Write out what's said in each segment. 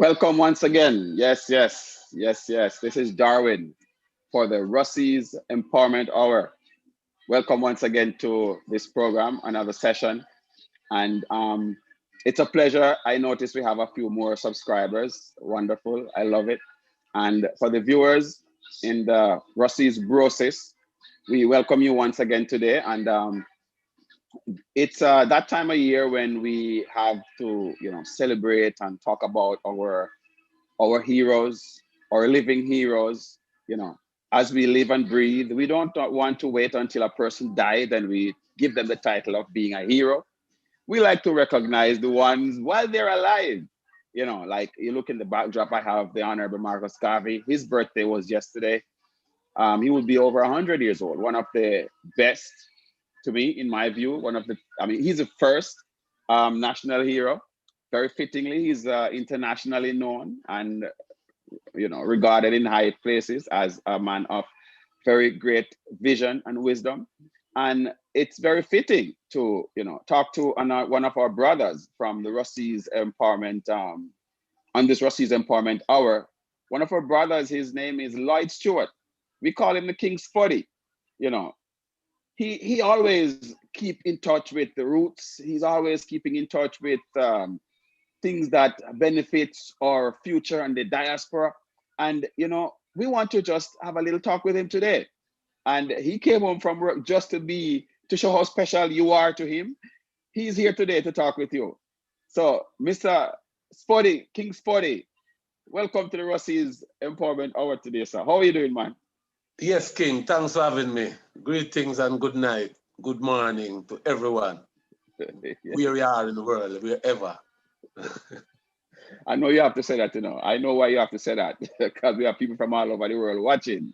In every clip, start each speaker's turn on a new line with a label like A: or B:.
A: Welcome once again. Yes. This is Darwin for the Russie's Empowerment Hour. Welcome once again to this program, another session. And it's a pleasure. I noticed we have a few more subscribers. Wonderful. I love it. And for the viewers in the Russie's Brosis, we welcome you once again today. And it's that time of year when we have to, celebrate and talk about our heroes, our living heroes, you know, as we live and breathe. We don't want to wait until a person died and we give them the title of being a hero. We like to recognize the ones while they're alive. Like you look in the backdrop, I have the Honorable Marcus Garvey. His birthday was yesterday. He would be over 100 years old. One of the best, to me, in my view, he's the first national hero. Very fittingly, he's internationally known and regarded in high places as a man of very great vision and wisdom. And it's very fitting to, talk to one of our brothers from the Russie's Empowerment, on this Russie's Empowerment Hour. One of our brothers, his name is Lloyd Stewart. We call him the King Spuddy. You know, he always keep in touch with the roots. He's always keeping in touch with things that benefits our future and the diaspora. And, we want to just have a little talk with him today. And he came home from work just to show how special you are to him. He's here today to talk with you. So, Mr. Spuddy, King Spuddy, welcome to the Russie's Empowerment Hour today, sir. How are you doing, man?
B: Yes, King. Thanks for having me. Greetings and good night. Good morning to everyone. Where you are in the world, wherever.
A: I know you have to say that, I know why you have to say that, because we have people from all over the world watching.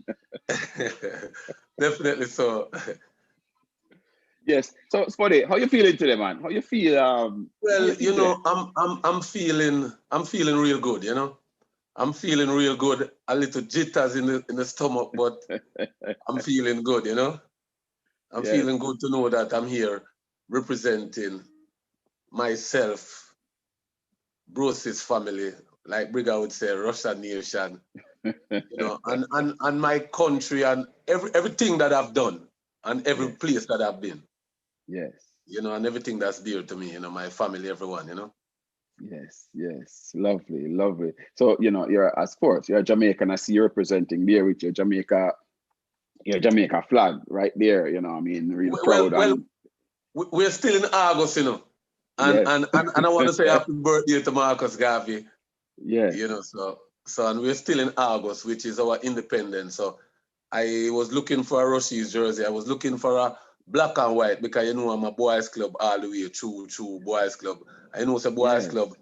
B: Definitely so.
A: Yes. So, Spuddy, how you feeling today, man? How you feel?
B: Well, I'm feeling real good. I'm feeling real good. A little jitters in the stomach, but I'm feeling good. I'm
A: Yes.
B: feeling good to know that I'm here representing myself, Bruce's family, like Briga would say, Russian nation, and my country and everything that I've done and every
A: Yes.
B: place that I've been.
A: Yes.
B: And everything that's dear to me, my family, everyone,
A: Yes. Lovely. So, you're you're Jamaican. I see you representing there with your Jamaica flag right there, real proud.
B: Well, we're still in August, and
A: Yes.
B: and I want to say happy birthday to Marcus Garvey.
A: Yes.
B: So and we're still in August, which is our independence. So I was looking for a Russia's jersey. I was looking for a black and white because I'm a boys club all the way through boys club. I know it's a boys club.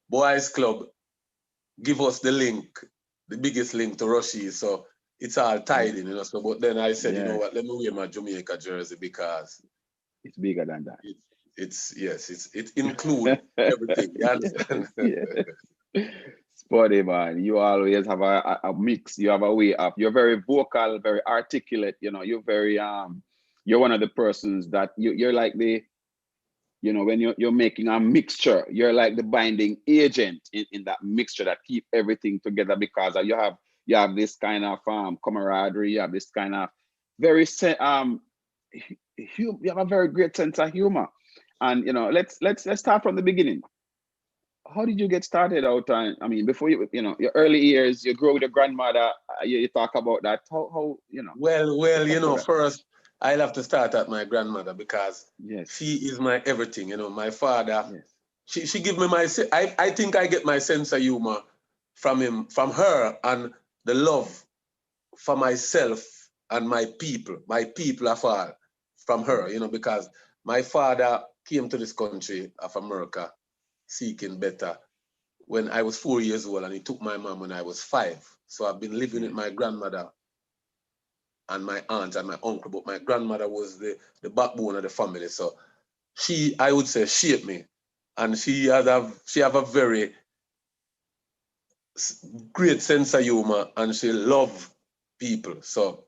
B: Boys club give us the link, the biggest link to Russia's. So it's all tied in, So but then I said, you know what, let me wear my Jamaica jersey because
A: it's bigger than that.
B: It includes everything. You understand?
A: Yes. Spuddy, man, you always have a mix. You have a way up. You're very vocal, very articulate. You're very you're one of the persons that you're like the, when you're making a mixture, you're like the binding agent in that mixture that keep everything together because you have this kind of camaraderie. You have this kind of very you have a very great sense of humor. And let's start from the beginning. How did you get started out? Before your early years, you grew with your grandmother. You talk about that. How.
B: Well, first I'll have to start at my grandmother because she is my everything. My father. Yes. She give me I think I get my sense of humor from her, and the love for myself and my people of all from her. Because my father came to this country of America seeking better when I was 4 years old, and he took my mom when I was 5. So I've been living with my grandmother and my aunt and my uncle, but my grandmother was the backbone of the family. So she, I would say, shaped me, and she have a very great sense of humor, and she love people. So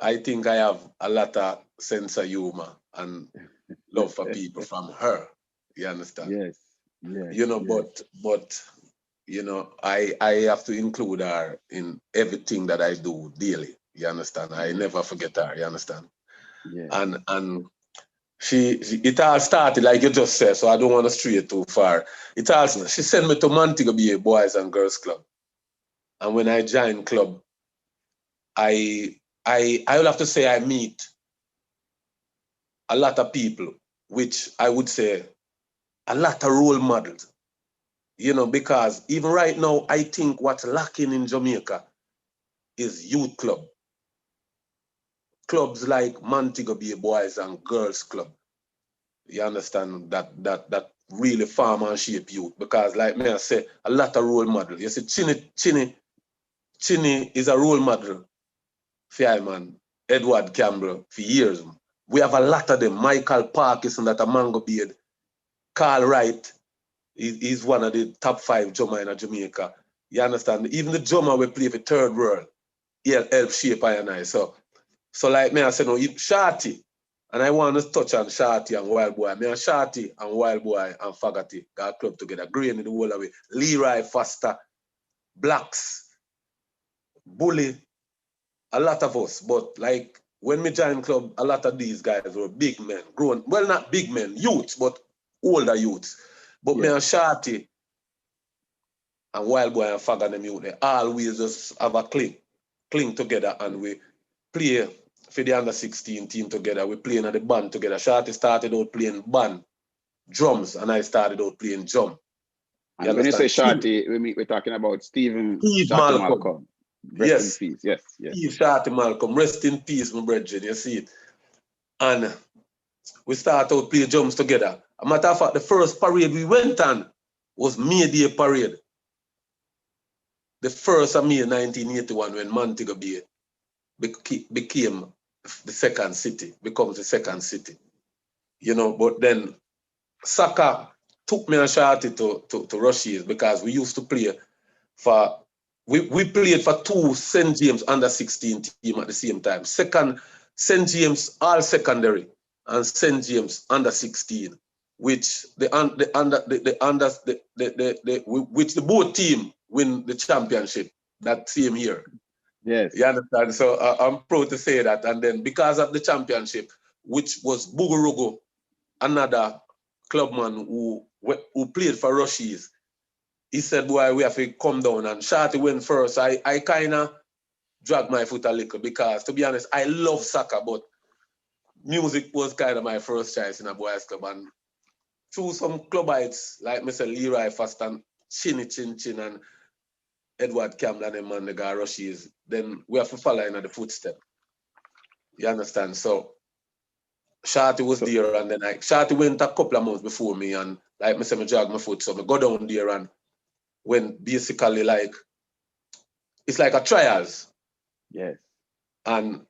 B: I think I have a lot of sense of humor and love for people from her. You understand?
A: Yes.
B: But you know, I have to include her in everything that I do daily. You understand? I never forget her. You understand?
A: Yeah.
B: And it all started like you just said, so I don't want to stray too far. She sent me to Montego Bay Boys and Girls Club, and when I joined club, I will have to say I meet a lot of people, which I would say a lot of role models. You know, because even right now, I think what's lacking in Jamaica is youth club. Clubs like Montego Bay Boys and Girls Club. You understand that really farm and shape youth. Because like me, I say, a lot of role model. You see, Chinny is a role model for I man, Edward Campbell for years. We have a lot of them. Michael Parkinson that a Mango Beard. Carl Wright, he's one of the top 5 drummer in Jamaica. You understand? Even the drummer we play for Third World, he'll help shape I and I. So like me, I say, no, Shorty, and I want to touch on Shorty and Wild Boy. Me and Shorty and Wild Boy and Faggoty got club together, green in the whole of it. Leroy Foster, Blacks, Bully, a lot of us. But like when me joined club, a lot of these guys were big men, grown, well, not big men, youths, but older youths. But me and Shorty and Wild Boy and Fag and them youth, they always just have a cling together, and we play for the under 16 team together. We playing at the band together. Shorty started out playing band, drums, and I started out playing drum.
A: And when you say Shorty, we're talking about Steve
B: Malcolm.
A: Rest in peace. Yes.
B: Steve Shorty Malcolm. Rest in peace, my brethren. You see it. And we started out playing drums together. A matter of fact, the first parade we went on was May Day parade. The first of May 1981 when Montego Bay became the second city, becomes the second city. You know, but then soccer took me and Shorty to Rushies because we used to play for, we played for 2 St. James under 16 team at the same time. Second, St. James all secondary and St. James under 16, which the both team win the championship that same year.
A: Yes.
B: You understand? So I'm proud to say that. And then because of the championship, which was Bugurugu, another clubman who played for Rushies, he said, boy, we have to come down. And Shorty went first. I kind of dragged my foot a little because, to be honest, I love soccer, but music was kind of my first choice in a boys club. And through some clubites, like Mr. Leroy Foster and Chinny Chin Chin and Edward Campbell and them man, the guy Rushies, then we have to follow in the footsteps. You understand? So Shorty was there, and then Shorty went a couple of months before me, and like I said, I dragged my foot, so I go down there and when basically like it's like a trials.
A: Yes.
B: And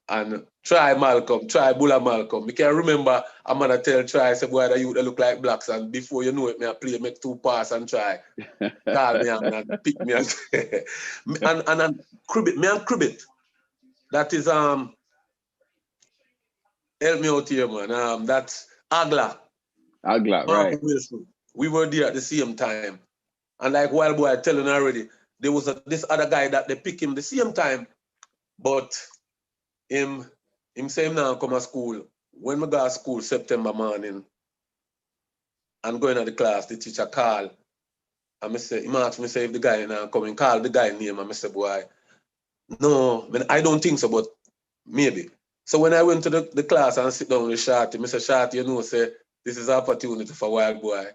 B: try Malcolm, try Bulla Malcolm. We can remember I'm gonna tell try say boy that you look like blacks, and before you know it, me I play make 2 pass and try. Call me and pick me and Cribbit. That is help me out here, man. That's Agla.
A: Right.
B: Wilson. We were there at the same time. And like Wild Boy telling already, there was this other guy that they pick him the same time, but him say him now come to school. When we go to school September morning and going to the class, the teacher call and me say, he asked me say if the guy now coming, call the guy name, and I say, boy, no, I don't think so, but maybe. So when I went to the class and sit down with Shorty, I say, Shorty, you know, say, this is an opportunity for Wild Boy.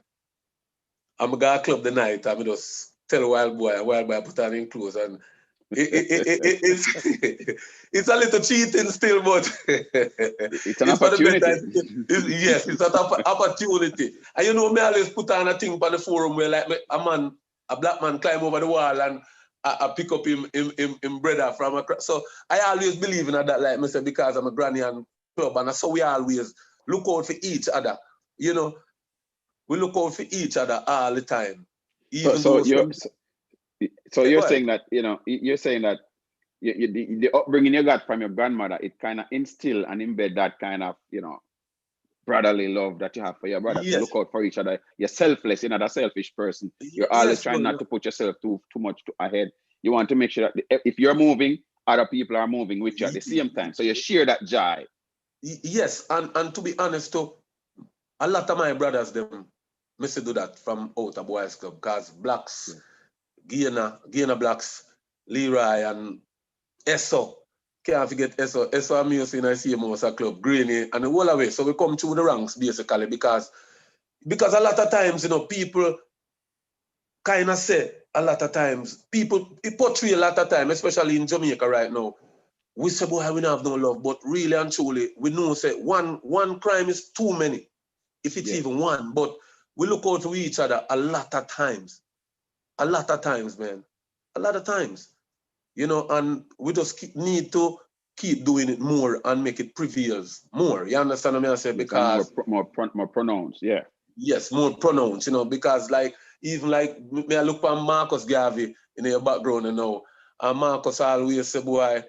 B: I'm going to club the night, and I just tell Wild Boy put on his clothes, and it's a little cheating still, but
A: it's an opportunity.
B: Yes, it's an opportunity. And you know, me always put on a thing on the forum where like a black man climb over the wall and I pick up him brother from across. So I always believe in that, like I said, because I'm a granny and club, and so we always look out for each other. You know, we look out for each other all the time.
A: So you're saying that, you know, you're saying that the upbringing you got from your grandmother, it kind of instill and embed that kind of, you know, brotherly love that you have for your brother to
B: Yes.
A: look out for each other. You're selfless, you're not a selfish person. You're always
B: Yes,
A: trying
B: bro.
A: not to put yourself too much ahead. You want to make sure that if you're moving, other people are moving with you at the same time. So you share that joy.
B: Yes, and to be honest too, a lot of my brothers them miss do that from out of boys club because blacks, Guyana blacks, Leroy and Eso. Can't forget Eso. Eso and me in the same house club, Greeny, and the whole away. So we come through the ranks basically because a lot of times, people kind of say a lot of times, people portray a lot of time, especially in Jamaica right now. We say, boy, we don't have no love, but really and truly, we know say one crime is too many, if it's even one. But we look out to each other a lot of times. A lot of times, man. A lot of times. And we just need to keep doing it more and make it prevails more. You understand what I say? Because
A: more pronounced, yeah.
B: Yes, more pronounced, because even me I look at Marcus Garvey in your background, and Marcus always say, boy,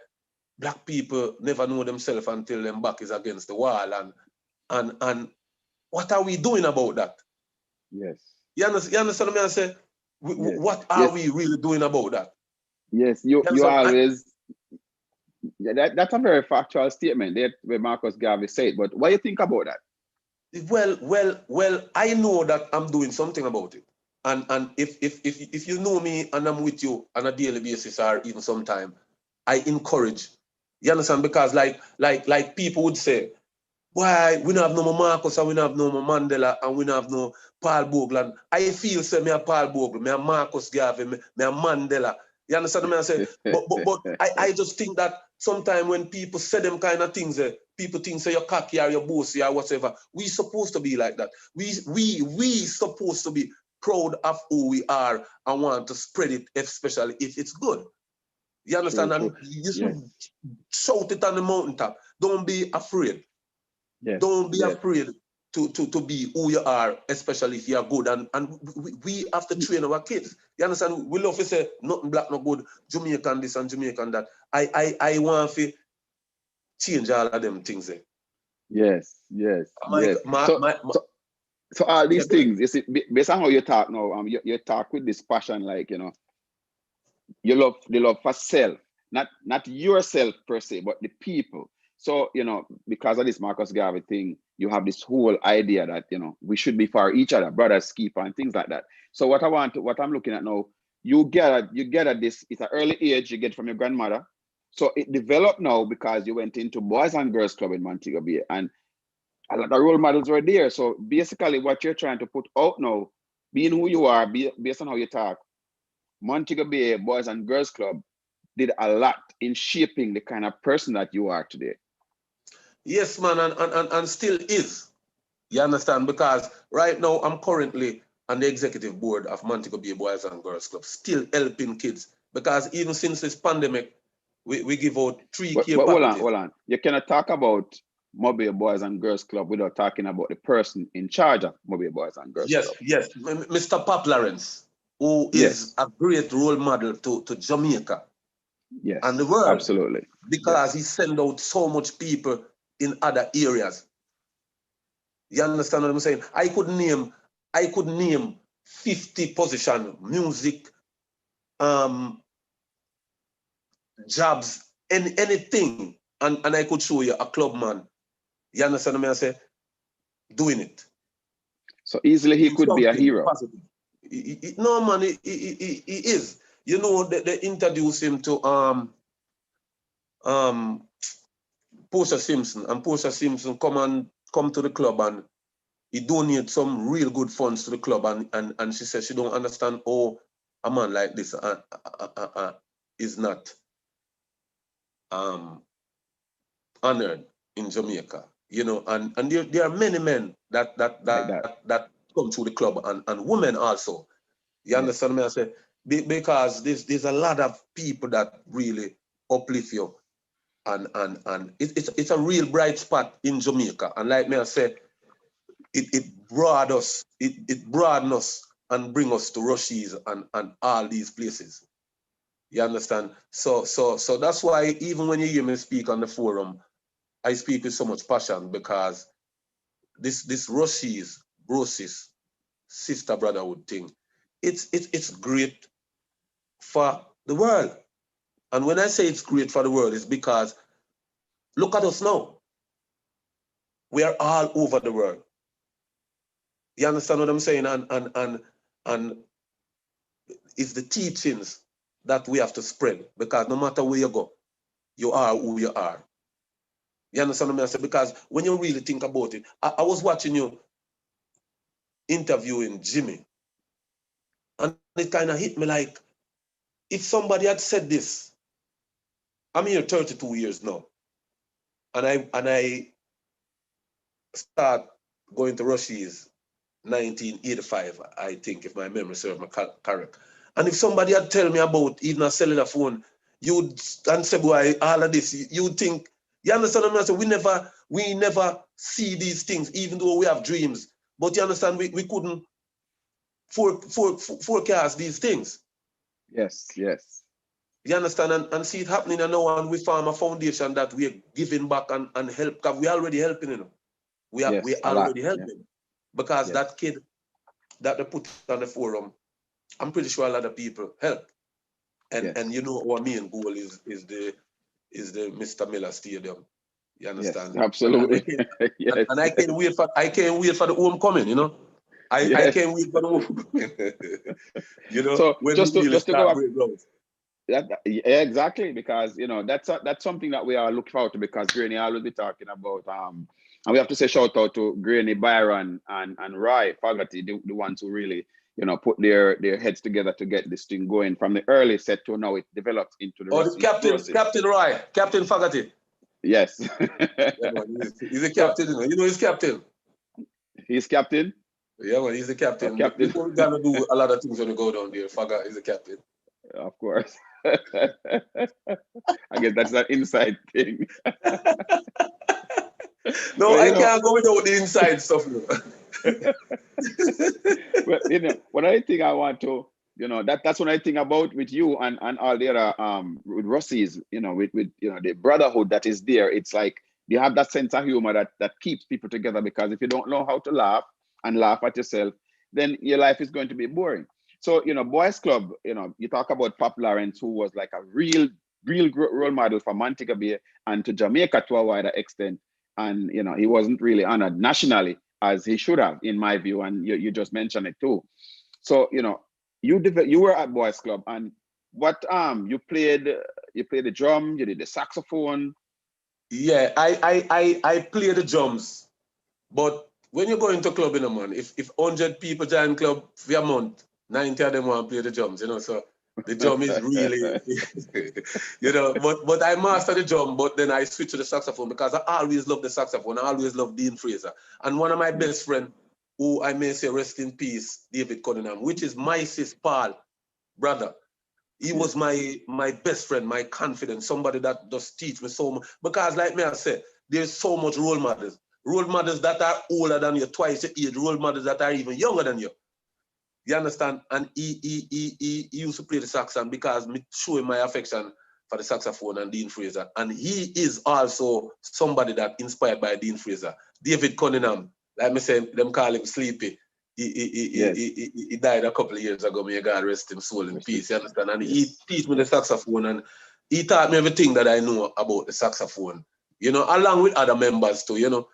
B: black people never know themselves until their back is against the wall. And what are we doing about that?
A: Yes.
B: You understand what I say? What are we really doing about that?
A: Yes, you always, that's a very factual statement that where Marcus Garvey said, but what do you think about that?
B: Well, I know that I'm doing something about it. And if you know me and I'm with you on a daily basis or even sometime, I encourage. You understand? Because like people would say, why we don't have no more Marcus and we don't have no more Mandela and we don't have no Paul Bogle. And I feel say me a Paul Bogle, me a Marcus Garvey, me a Mandela. You understand what I say? But I just think that sometimes when people say them kind of things, people think say you're cocky or you're bossy or whatever. We supposed to be like that. We supposed to be proud of who we are and want to spread it, especially if it's good. You understand?
A: True.
B: And you should shout it on the mountaintop. Don't be afraid.
A: Yes.
B: Don't be afraid to be who you are, especially if you are good. And we have to train our kids. You understand? We love to say nothing black, no good, Jamaican this and Jamaican that. I want to change all of them things.
A: Yes. So all these things, you see, based on how you talk now, you talk with this passion, like, you love the love for self, not yourself per se, but the people. So, because of this Marcus Garvey thing, you have this whole idea that, we should be for each other, brothers keeper and things like that. So what I'm looking at now, you get at this, it's an early age you get from your grandmother. So it developed now because you went into Boys and Girls Club in Montego Bay, and a lot of role models were there. So basically what you're trying to put out now, being who you are, based on how you talk, Montego Bay Boys and Girls Club did a lot in shaping the kind of person that you are today.
B: Yes, man, and still is. You understand? Because right now I'm currently on the executive board of Montego Bay Boys and Girls Club, still helping kids. Because even since this pandemic, we give out 3K packages.
A: Hold on. You cannot talk about Mobile Boys and Girls Club without talking about the person in charge of Mobile Boys and Girls Club.
B: Yes, Mr. Pap Lawrence, who is a great role model to Jamaica and the world.
A: Absolutely.
B: Because he sent out so much people in other areas. You understand what I'm saying? I could name 50 position, music, jobs, anything, and I could show you a club man. You understand what I say? Doing it.
A: So easily he could be a hero.
B: No, man, he is. They introduced him to Portia Simpson, and Portia Simpson come to the club and he donated some real good funds to the club, and she said she don't understand how a man like this is not honored in Jamaica, and there are many men that come through the club and women also. You understand me? I say because there's a lot of people that really uplift you, and it's a real bright spot in Jamaica. And like me, I say, it broaden us and bring us to Rushies and all these places. You understand? So that's why even when you hear me speak on the forum, I speak with so much passion, because this Rossies, brosis, sister brotherhood thing, it's great for the world. And when I say it's great for the world, it's because look at us now. We are all over the world. You understand what I'm saying? And it's the teachings that we have to spread, because no matter where you go, you are who you are. You understand what I say? Because when you really think about it, I was watching you interviewing Jimmy, and it kind of hit me like, if somebody had said this, I'm here 32 years now, and I start going to Russia's 1985, I think, if my memory serves me correct. And if somebody had tell me about even a cellular phone, you'd and say, boy, all of this, you'd think, you understand what I'm saying? We never see these things, even though we have dreams. But you understand, we couldn't forecast these things.
A: Yes, yes.
B: You understand? And see it happening now, and we form a foundation that we're giving back and help, because we're already helping, you know. We're already helping. Yeah. Because that kid that they put on the forum, I'm pretty sure a lot of people help. And you know, our main goal is the Mr. Miller Stadium. You understand?
A: Yes, absolutely.
B: And I can't wait for the homecoming, you know. I can't wait for the homecoming. You know,
A: so
B: when
A: just to go
B: back.
A: Yeah, exactly, because you know that's something that we are looking forward to, because Granny always be talking about and we have to say shout out to Granny, Byron and Roy Fogarty, the ones who really, you know, put their heads together to get this thing going from the early set to now it develops into the
B: Captain Roy, Captain Fogarty.
A: Yes.
B: Yeah, man, he's a captain, so, you know he's captain.
A: He's captain?
B: Yeah, man, he's a captain.
A: Oh, captain.
B: We're gonna do a lot of things when we go down there. Fogarty is a captain.
A: Of course. I guess that's an inside thing.
B: No, but, I can't go without the inside stuff.
A: Well, you know, one other thing I want to, you know, that's one I think about with you and all the other with Rossies, you know, with you know the brotherhood that is there. It's like you have that sense of humor that keeps people together, because if you don't know how to laugh and laugh at yourself, then your life is going to be boring. So, you know, Boys Club, you know, you talk about Pop Lawrence, who was like a real role model for Montego Bay and to Jamaica to a wider extent. And, you know, he wasn't really honored nationally as he should have, in my view. And you just mentioned it too. So, you know, you were at Boys Club, and what you played the drum, you did the saxophone.
B: Yeah, I play the drums, but when you go into club, you know, man, if 100 people join club for a month, 90 of them want to play the drums, you know, so the drum is really, you know, but I master the drum, but then I switch to the saxophone, because I always love the saxophone. I always love Dean Fraser. And one of my best friends, who I may say rest in peace, David Cunningham, which is my sis Paul brother. He was my best friend, my confidant, somebody that just teach me so much. Because like me, I said, there's so much role models that are older than you, twice your age, role models that are even younger than you. You understand? And he used to play the saxophone, because me show him my affection for the saxophone and Dean Fraser. And he is also somebody that inspired by Dean Fraser. David Cunningham, like me say, them call him Sleepy. He died a couple of years ago. May God rest him soul in peace. You understand? And he teach me the saxophone, and he taught me everything that I know about the saxophone. You know, along with other members too. You know,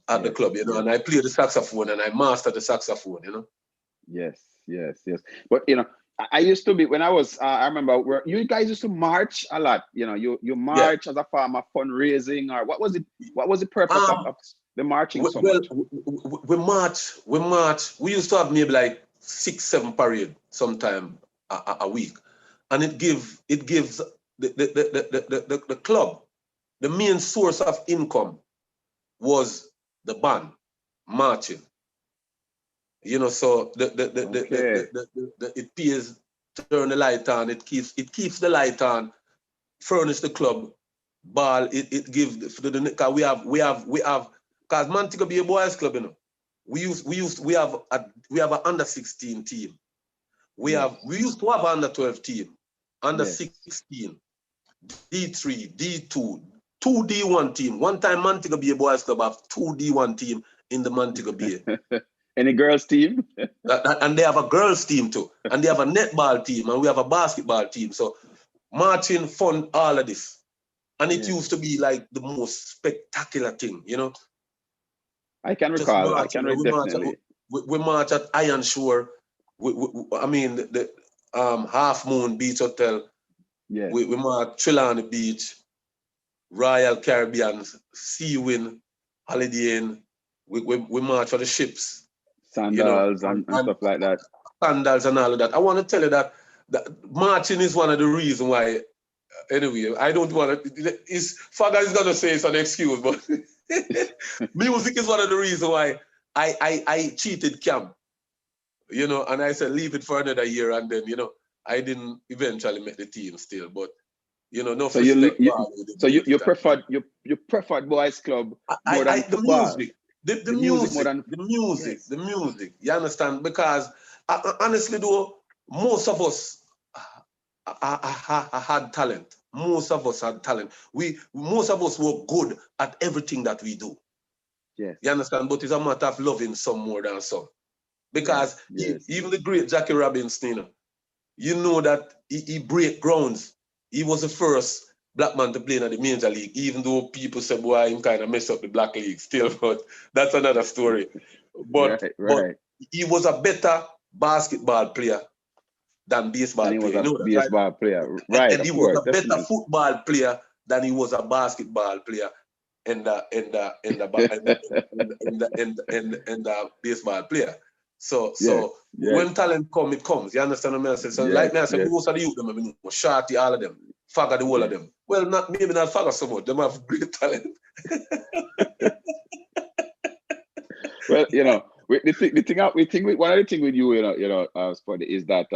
B: at the club. You know, and I play the saxophone and I master the saxophone. You know.
A: Yes. But you know, I used to be, when I was I remember where you guys used to march a lot. You know, you march as a form of fundraising, or what was it? What was the purpose of the marching so much?
B: We march. We used to have maybe like 6-7 parade sometime a week, and it gives the club, the main source of income was the band marching. You know, so it pays to turn the light on. It keeps the light on, furnish the club, ball. It gives because we have because Montego Bay Boys Club, you know, we have an under 16 team. We used to have an under 12 team, under 16, D3, D2, 2 D1 team. One time Montego Bay Boys Club have 2 D1 team in the Montego Bay.
A: Any girls team?
B: And they have a girls team too. And they have a netball team, and we have a basketball team. So marching fund all of this. And it used to be like the most spectacular thing, you know.
A: I can recall. I can definitely.
B: We march at Iron Shore. I mean, the Half Moon Beach Hotel.
A: Yeah.
B: We march Trelawney Beach, Royal Caribbean, Sea Wind, Holiday Inn. We march for the ships.
A: Sandals, you know, and stuff like that.
B: Sandals and all of that. I want to tell you that marching is one of the reasons why. Anyway, I don't want to. Fagger is gonna say it's an excuse, but music is one of the reasons why I cheated camp. You know, and I said leave it for another year, and then you know I didn't eventually make the team still, but you know, no.
A: So you preferred boys club more than football.
B: The music. You understand? Because honestly, though, most of us had talent. Most of us had talent. Most of us were good at everything that we do.
A: Yes.
B: You understand? But it's a matter of loving some more than some. Because even the great Jackie Robinson, you know that he break grounds. He was the first black man to play in the major league, even though people said, boy, he kind of messed up the black league still, but that's another story. But, but he was a better basketball player than baseball player.
A: You know that, baseball player, right?
B: And he was a better football player than he was a basketball player and the baseball player. So when talent comes, it comes. You understand what I'm saying? So like me, I said, most of the youth them, I mean, Shorty, all of them, Fagger, the whole of them. Well, maybe not Fagger so much. Them have great talent.
A: Well, you know, one of the things with you, Spuddy, is that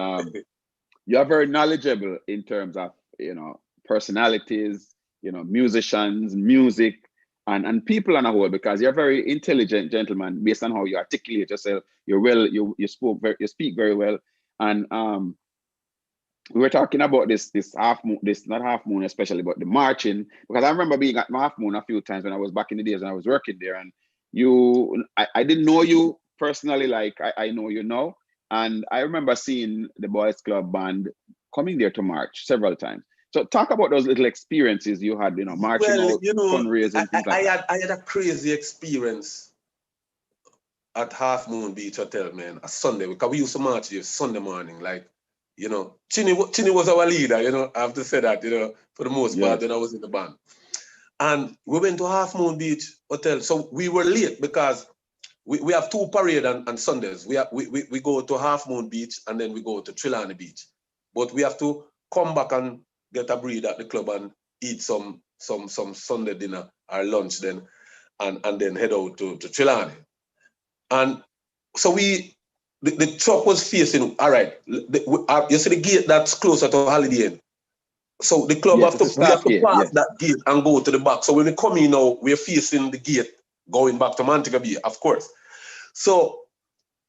A: you're very knowledgeable in terms of, you know, personalities, you know, musicians, music, and people on a whole, because you're a very intelligent gentleman based on how you articulate yourself. You speak very well. And we were talking about this half moon, not half moon especially, but the marching, because I remember being at Half Moon a few times when I was back in the days when I was working there, and I didn't know you personally like I know you now. And I remember seeing the Boys Club band coming there to march several times. So talk about those little experiences you had, you know, marching out, fundraising, things like that.
B: I had a crazy experience at Half Moon Beach Hotel, man, a Sunday, because we used to march here Sunday morning, like, you know, Chini was our leader, you know, I have to say that, you know, for the most part, when I was in the band. And we went to Half Moon Beach Hotel. So we were late because we have two parades on Sundays. We go to Half Moon Beach and then we go to Trelawney Beach. But we have to come back and get a breed at the club and eat some Sunday dinner or lunch then, and then head out to Trelawney. And so the truck was facing, all right, you see the gate that's closer to Holiday Inn. So the club we have to pass that gate and go to the back. So when we come in now, we're facing the gate going back to Montego Bay, of course. So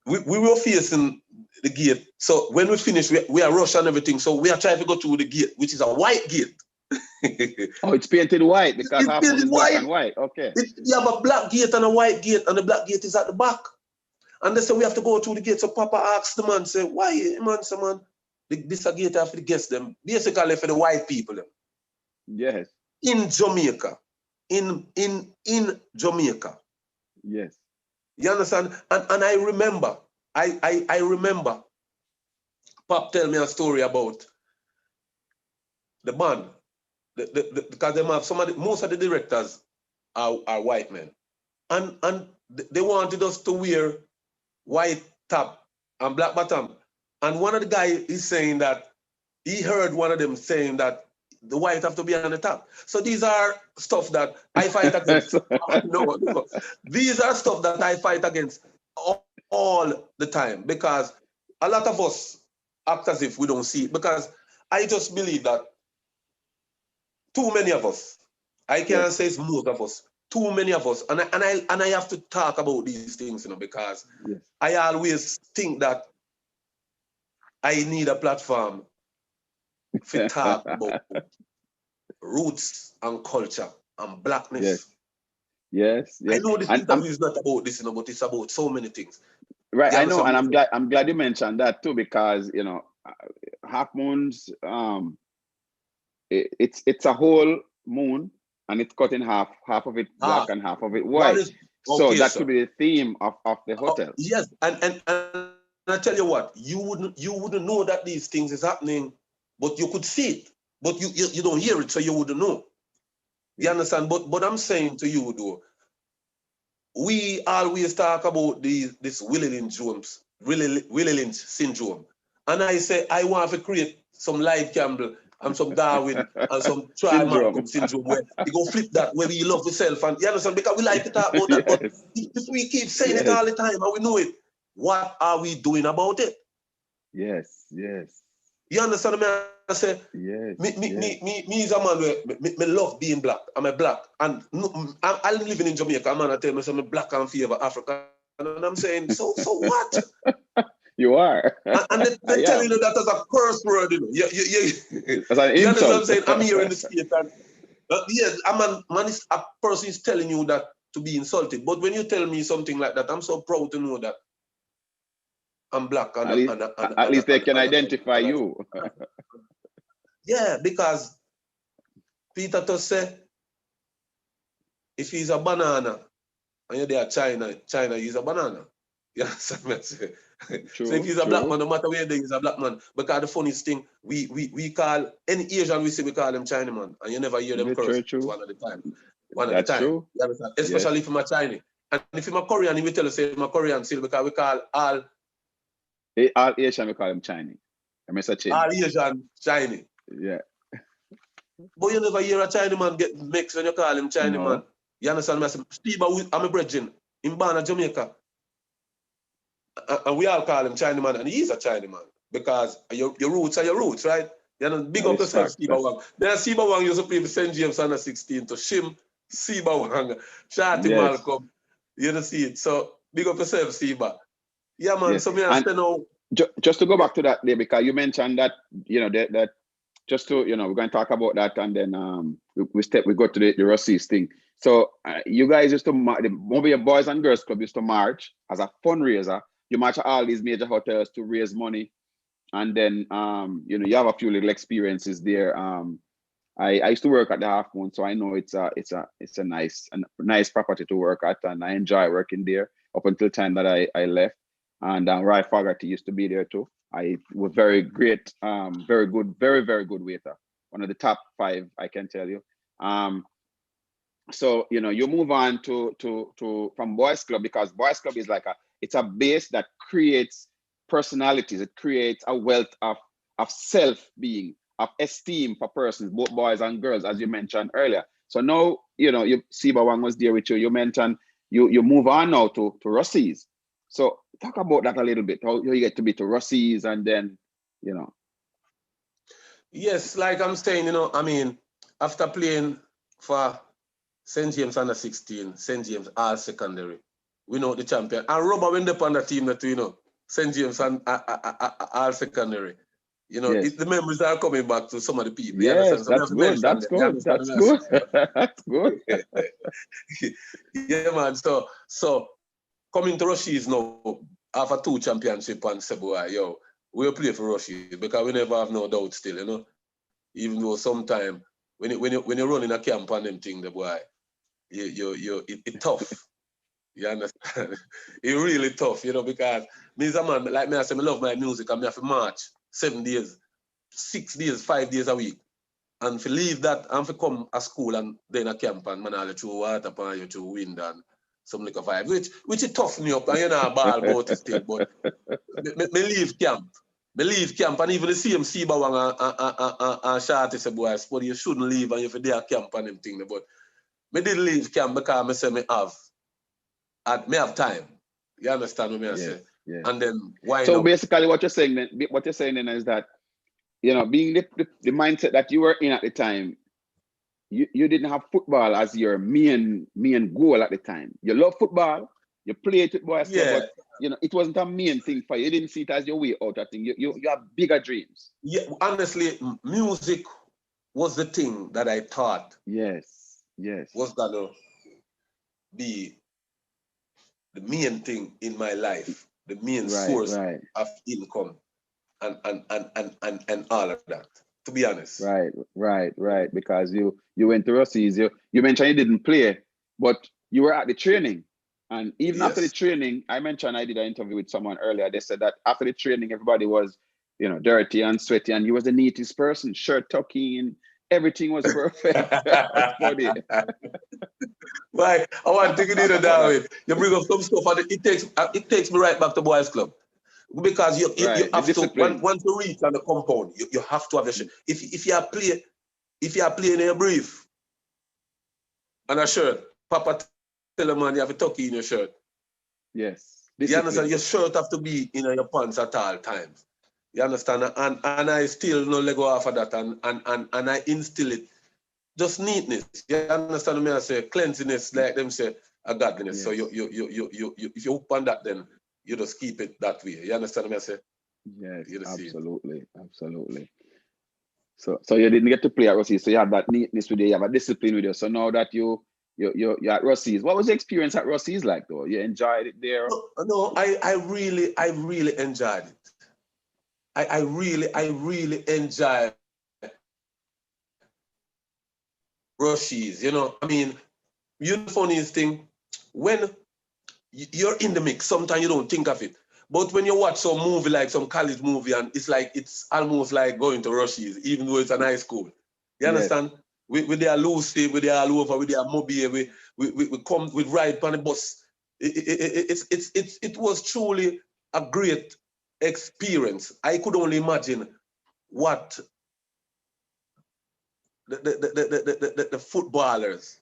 B: we were facing the gate. So when we finish, we are rushing everything. So we are trying to go through the gate, which is a white gate.
A: Oh, it's painted white because Half Moon is black and white. Okay.
B: You have a black gate and a white gate, and the black gate is at the back. And they say we have to go through the gate. So Papa asked the man, say, why, man, say, man, this a gate for the guests, them, basically for the white people. Them.
A: Yes.
B: In Jamaica. In Jamaica.
A: Yes.
B: You understand? And I remember, I remember Pop tell me a story about the band. Because they have most of the directors are white men. And they wanted us to wear white top and black bottom. And one of the guys is saying that he heard one of them saying that the white have to be on the top. So these are stuff that I fight against. No. These are stuff that I fight against all the time, because a lot of us act as if we don't see it, because I just believe that too many of us, I can't say it's most of us, too many of us, and I have to talk about these things, you know, because I always think that I need a platform to talk about roots and culture and blackness.
A: Yes,
B: I
A: yes.
B: know this
A: And
B: interview is not about this, but it's about so many things.
A: right,
B: You
A: I know,
B: understand?
A: and I'm glad you mentioned that too, because half moons, it's a whole moon, and it's cut in half, half of it black and half of it
B: One
A: white.
B: is
A: So
B: okay,
A: that
B: sir.
A: could be the theme of the hotel.
B: Yes, and I tell you what, you wouldn't know that these things is happening, but you could see it, but you don't hear it, so you wouldn't know. You understand? But I'm saying to you though, we always talk about this Willie Lynch syndrome, and I say I want to create some Lloyd Campbell and some Darwin and some Troy
A: Syndrome.
B: Malcolm syndrome where you go flip that, where we love yourself, and you understand, because we like to talk about that, but
A: Yes,
B: if we keep saying it
A: yes,
B: all the time and we know it, what are we doing about it?
A: yes, yes,
B: You understand me? I say,
A: yes,
B: me is a man where me love being black. I'm a black. And I'm living in Jamaica. A man I tell me, I'm black and favor Africa. And I'm saying, so what?
A: You are.
B: And
A: I
B: they're telling
A: am.
B: you that as a curse word,
A: That's an
B: you understand what I'm
A: insult.
B: saying? I'm here in the States. And yes, a person is telling you that to be insulted. But when you tell me something like that, I'm so proud to know that I'm black.
A: At least they can identify you.
B: Yeah, because Peter just say, if he's a banana and you're there China is a banana. You understand me? So if
A: True,
B: he's a black
A: true.
B: man, no matter where they he's a black man. Because the funniest thing, we call any Asian we say we call them Chinaman, and you never hear them curse
A: True, true.
B: one at a time. One at a
A: That's
B: time.
A: true.
B: You understand?
A: Yes.
B: Especially if I'm a Chinese. And if I'm a Korean, he will tell us say I'm a Korean still, because we call all
A: Asian, we call him Chinese. I miss a chin.
B: all Asian Chinese.
A: Yeah.
B: But you never hear a Chinaman get mixed when you call him Chinaman.
A: No.
B: You understand me? I say, Steve, I'm a brethren in Bana, Jamaica. And we all call him Chinaman, and he's a Chinaman because your roots are your roots, right? You know, big
A: That
B: up
A: is
B: yourself,
A: fact.
B: Steve Wang. Then Steve Wang used to play for St. James under 16 to Shim, Steve Wang, Shati
A: Yes.
B: Malcolm. You know, see it. So big up yourself, Steve. Yeah, man.
A: Yeah.
B: So me I
A: And
B: stay now.
A: just to go back to that there, because you mentioned that, that just to, we're going to talk about that, and then we go to the Russies thing. So you guys used to, the Mobile Boys and Girls Club used to march as a fundraiser. You march at all these major hotels to raise money. And then, you have a few little experiences there. I used to work at the Half Moon, so I know it's a nice property to work at, and I enjoy working there up until the time that I left. And Rai Fogarty used to be there too. I was very great, very good, very very good waiter. One of the top 5, I can tell you. So you move on to from Boys Club, because Boys Club is like it's a base that creates personalities. It creates a wealth of self-being, of esteem for persons, both boys and girls, as you mentioned earlier. So now you Siba Wang was there with you. You mentioned you move on now to Russies. So talk about that a little bit. How you get to be to Russies, and then
B: Yes, like I'm saying, I mean, after playing for St. James under 16, St. James all secondary, we know the champion. And Robert went up on the team that St. James and all secondary.
A: yes,
B: The memories are coming back to some of the people. You
A: yes,
B: understand? So we have
A: that's
B: to
A: good.
B: mention
A: That's
B: them. You
A: good.
B: understand
A: That's
B: what
A: good.
B: I'm
A: That's good.
B: saying? Yeah, man. So coming to Rushies now, after 2 championship and say, boy, yo, we'll play for Rushies because we never have no doubt still, Even though sometime when you run in a camp and them thing, the boy, it tough. You understand? It really tough, because me as a man, like me, I say, I love my music, and me have to march 7 days, 6 days, 5 days a week. And to leave that and to come to school and then a camp and man all through water upon you through wind and some like a vibe, which it tough me up, and ball about it still, but me leave camp. Me leave camp, and even the same Siba Wang and Shorty say, boy, Spuddy, you shouldn't leave, and you for there camp and them thing. But me did leave camp because me say me have time. You understand what I
A: Yes,
B: say?
A: yes.
B: And then why
A: So
B: not?
A: basically, what you're saying then is that being the mindset that you were in at the time, you didn't have football as your main goal at the time. You love football, you play it with Boys Club,
B: Yeah,
A: but it wasn't a main thing for you. You didn't see it as your way out. I think you have bigger dreams.
B: yeah. Honestly, music was the thing that I thought
A: Yes, yes,
B: was gonna be the main thing in my life, the main source of income and all of that, to be honest.
A: Right. Because you went to Rossies, you mentioned you didn't play, but you were at the training. And even after the training, I mentioned I did an interview with someone earlier. They said that after the training, everybody was, dirty and sweaty, and you was the neatest person, shirt tucking in, everything was perfect. Funny.
B: Right. I want to take it in that way. You bring up some stuff and it takes me right back to Boys Club. Because you have to, once you reach on the compound, you have to have your shirt. If you are playing in a brief and a shirt, Papa tell a man you have a tucky in your shirt.
A: Yes.
B: You understand? Your shirt have to be in your pants at all times. You understand? And I still no let go off of that and I instill it. Just neatness. You understand me? I say cleanliness, like them say, a godliness. Yes. So you if you open that, then you just keep it that way. You understand me? I say?
A: Yes, absolutely. So you didn't get to play at Rossies, so you have that neatness with you, you have a discipline with you. So now that you're at Rossies, what was the experience at Rossies like though? You enjoyed it there?
B: No, I really enjoyed it. I really enjoy Rossies. I mean, the funniest thing, when you're in the mix, sometimes you don't think of it. But when you watch some movie, like some college movie, and it's almost like going to Rossies, even though it's a high school. You understand? With their Lucy, with their all over, with their mobile, we come, we ride on the bus. It was truly a great experience. I could only imagine what the footballers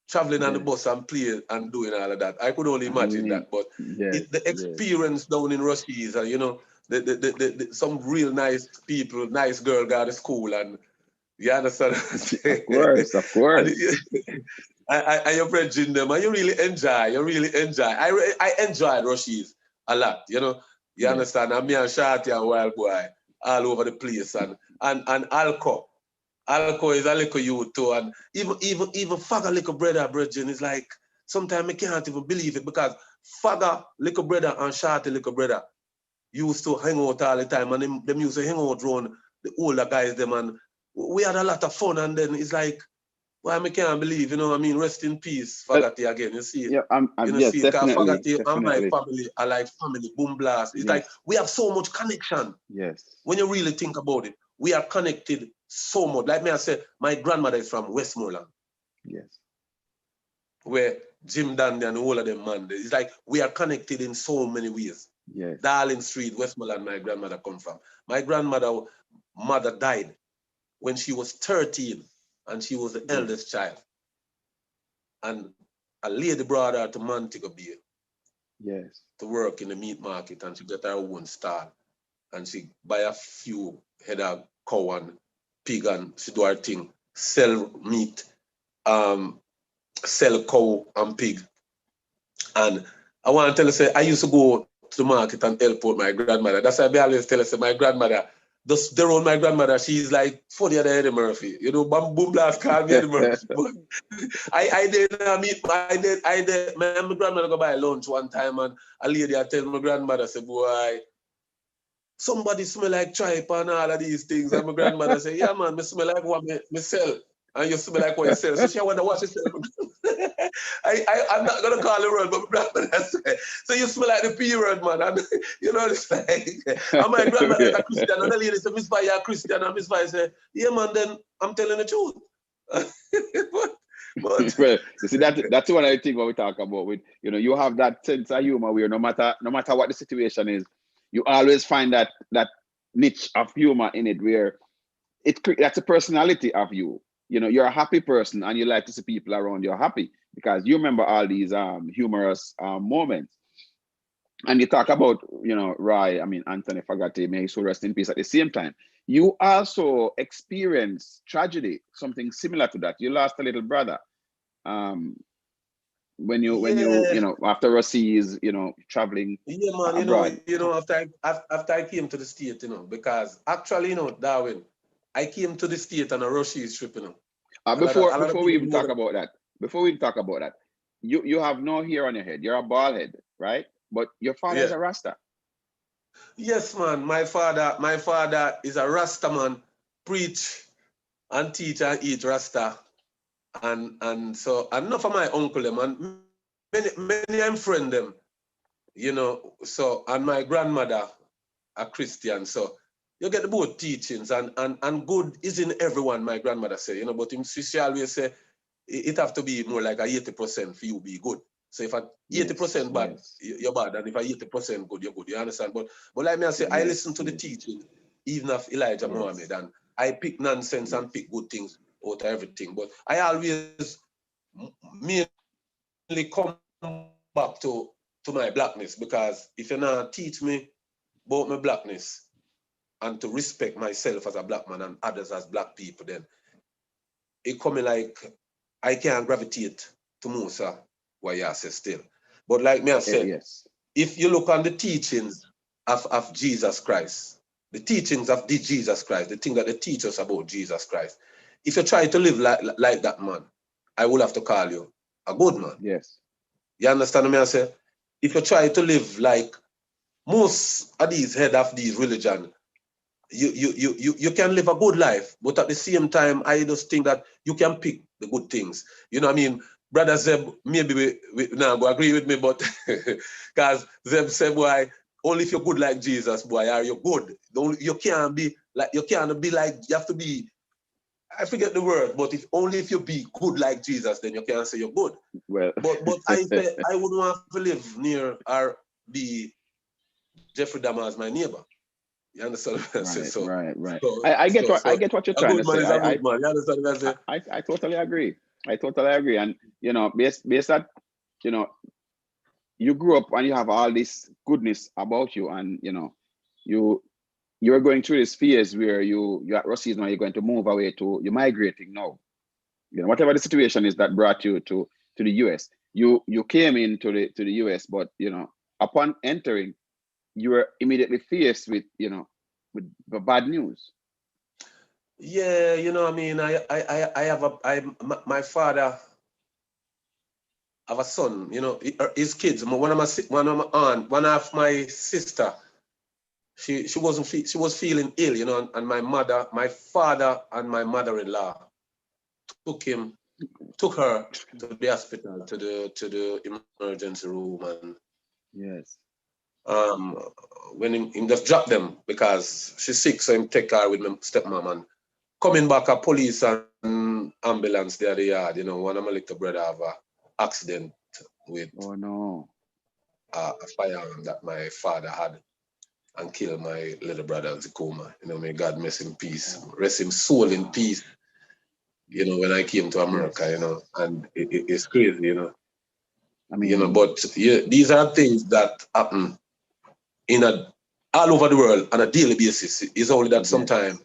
B: traveling on the bus and playing and doing all of that. I could only imagine that. But the experience down in Rossies, and some real nice people, nice girl got to school, and you understand?
A: Of course.
B: And you're bridging them, and you really enjoy. I enjoyed Rossies a lot, You understand? And me and Shorty and Wild Boy all over the place, and Alco. Alco is a little youth too, and even Fagger little brother, brethren, is like, sometimes I can't even believe it, because Fagger little brother and Shorty little brother used to hang out all the time, and them used to hang out around the older guys, them, and we had a lot of fun, and then it's like, well, I can't believe, rest in peace, Fagati again, you see.
A: Yeah, yes,
B: see,
A: definitely.
B: Fagati and my family are like family, boom blast. It's like, we have so much connection.
A: Yes.
B: When you really think about it, we are connected so much. Like me, I said, my grandmother is from Westmoreland.
A: Yes.
B: Where Jim Dandy and all of them, man, it's like we are connected in so many ways.
A: Yes.
B: Darling Street, Westmoreland, my grandmother come from. My grandmother mother died when she was 13, and she was the eldest child. And a lady brought her to Montego Bay.
A: Yes.
B: To work in the meat market, and she got her own stall. And she buy a few head of cow and pig, and she do her thing, sell meat, sell cow and pig. And I want to tell you, say, I used to go to the market and help out my grandmother. That's why I always tell her, say, my grandmother, just around my grandmother, she's like 40 of Eddie Murphy. Boom blast call me Eddie Murphy. I did, my grandmother go buy lunch one time, and a lady I tell my grandmother, say, boy, somebody smell like tripe and all of these things. And my grandmother say, yeah, man, me smell like what me sell. And you smell like what you sell. So she wonder what she sell. I'm not going to call the word, but my grandmother say, so you smell like the P word, man. And, it's like, and my grandmother is a Christian. And the lady say, Miss Vi, you're a Christian. And Miss Vi say, yeah, man, then I'm telling the truth.
A: but well, you see, that's one of the things what we talk about. With you have that sense of humor where no matter what the situation is, you always find that niche of humor in it, where that's a personality of you. You're a happy person, and you like to see people around you happy, because you remember all these humorous moments. And you talk about Roy, Anthony Fagati, may he so rest in peace. At the same time, you also experienced tragedy, something similar to that. You lost a little brother. When you after Rossies, traveling
B: abroad. After I came to the state, because actually, Darwin, I came to the state on a Rossies trip,
A: before we even talk about that, you have no hair on your head. You're a bald head, right? But your father is a Rasta.
B: Yes, man. My father is a Rasta man, preach and teach and eat Rasta. And so enough for my uncle them and many I'm friend them, you know. So and my grandmother a Christian. So you get both teachings and good is in everyone, my grandmother say, you know, but she always say it have to be more like a 80% for you be good. So if a 80% bad, you're bad, and if a 80% good, you're good. You understand? But like me, I say, I listen to the teaching, even of Elijah Muhammad, and I pick nonsense and pick good things out of everything. But I always mainly come back to my blackness, because if you not teach me about my blackness and to respect myself as a black man and others as black people, then it coming like I can't gravitate to Musa, what you say still. But like me I said, if you look on the teachings of Jesus Christ, the teachings of Jesus Christ, the thing that they teach us about Jesus Christ, if you try to live like that man, I will have to call you a good man.
A: Yes.
B: You understand me I say? If you try to live like most of these head of these religion, you can live a good life, but at the same time, I just think that you can pick the good things. You know what I mean? Brother Zeb, maybe we now go agree with me, but because Zeb said, boy, only if you're good like Jesus, boy, are you good? You can't be like, you have to be, I forget the word, but if only if you be good like Jesus, then you can't say you're good.
A: Well,
B: but I say I wouldn't want to live near or be Jeffrey Dahmer as my neighbor. You understand what I say? So,
A: right. I get what you're trying to say.
B: A good man. You understand what I say?
A: I totally agree. And you know, based that, you know, you grew up and you have all this goodness about you, and you know, you're going through this phase where you're at Ross's now, you're going to move away to, you're migrating now. You know, whatever the situation is that brought you to the US, you came into the US, but you know, upon entering, you were immediately faced with, you know, with bad news.
B: Yeah, you know, I mean, my father have a son, you know, his kids. One of my sister, she was feeling ill, you know, and my father and my mother-in-law took her to the hospital, to the emergency room, and
A: yes,
B: when him just dropped them because she's sick, so him take her with my stepmom, and coming back, a police and ambulance there at the yard, you know, one of my little brother have a accident with a firearm that my father had and killed my little brother Zikuma. You know, may God rest in peace, rest him soul in peace. You know, when I came to America, you know, and it's crazy, you know. I mean, you know, but these are things that happen all over the world on a daily basis. It's only that sometimes,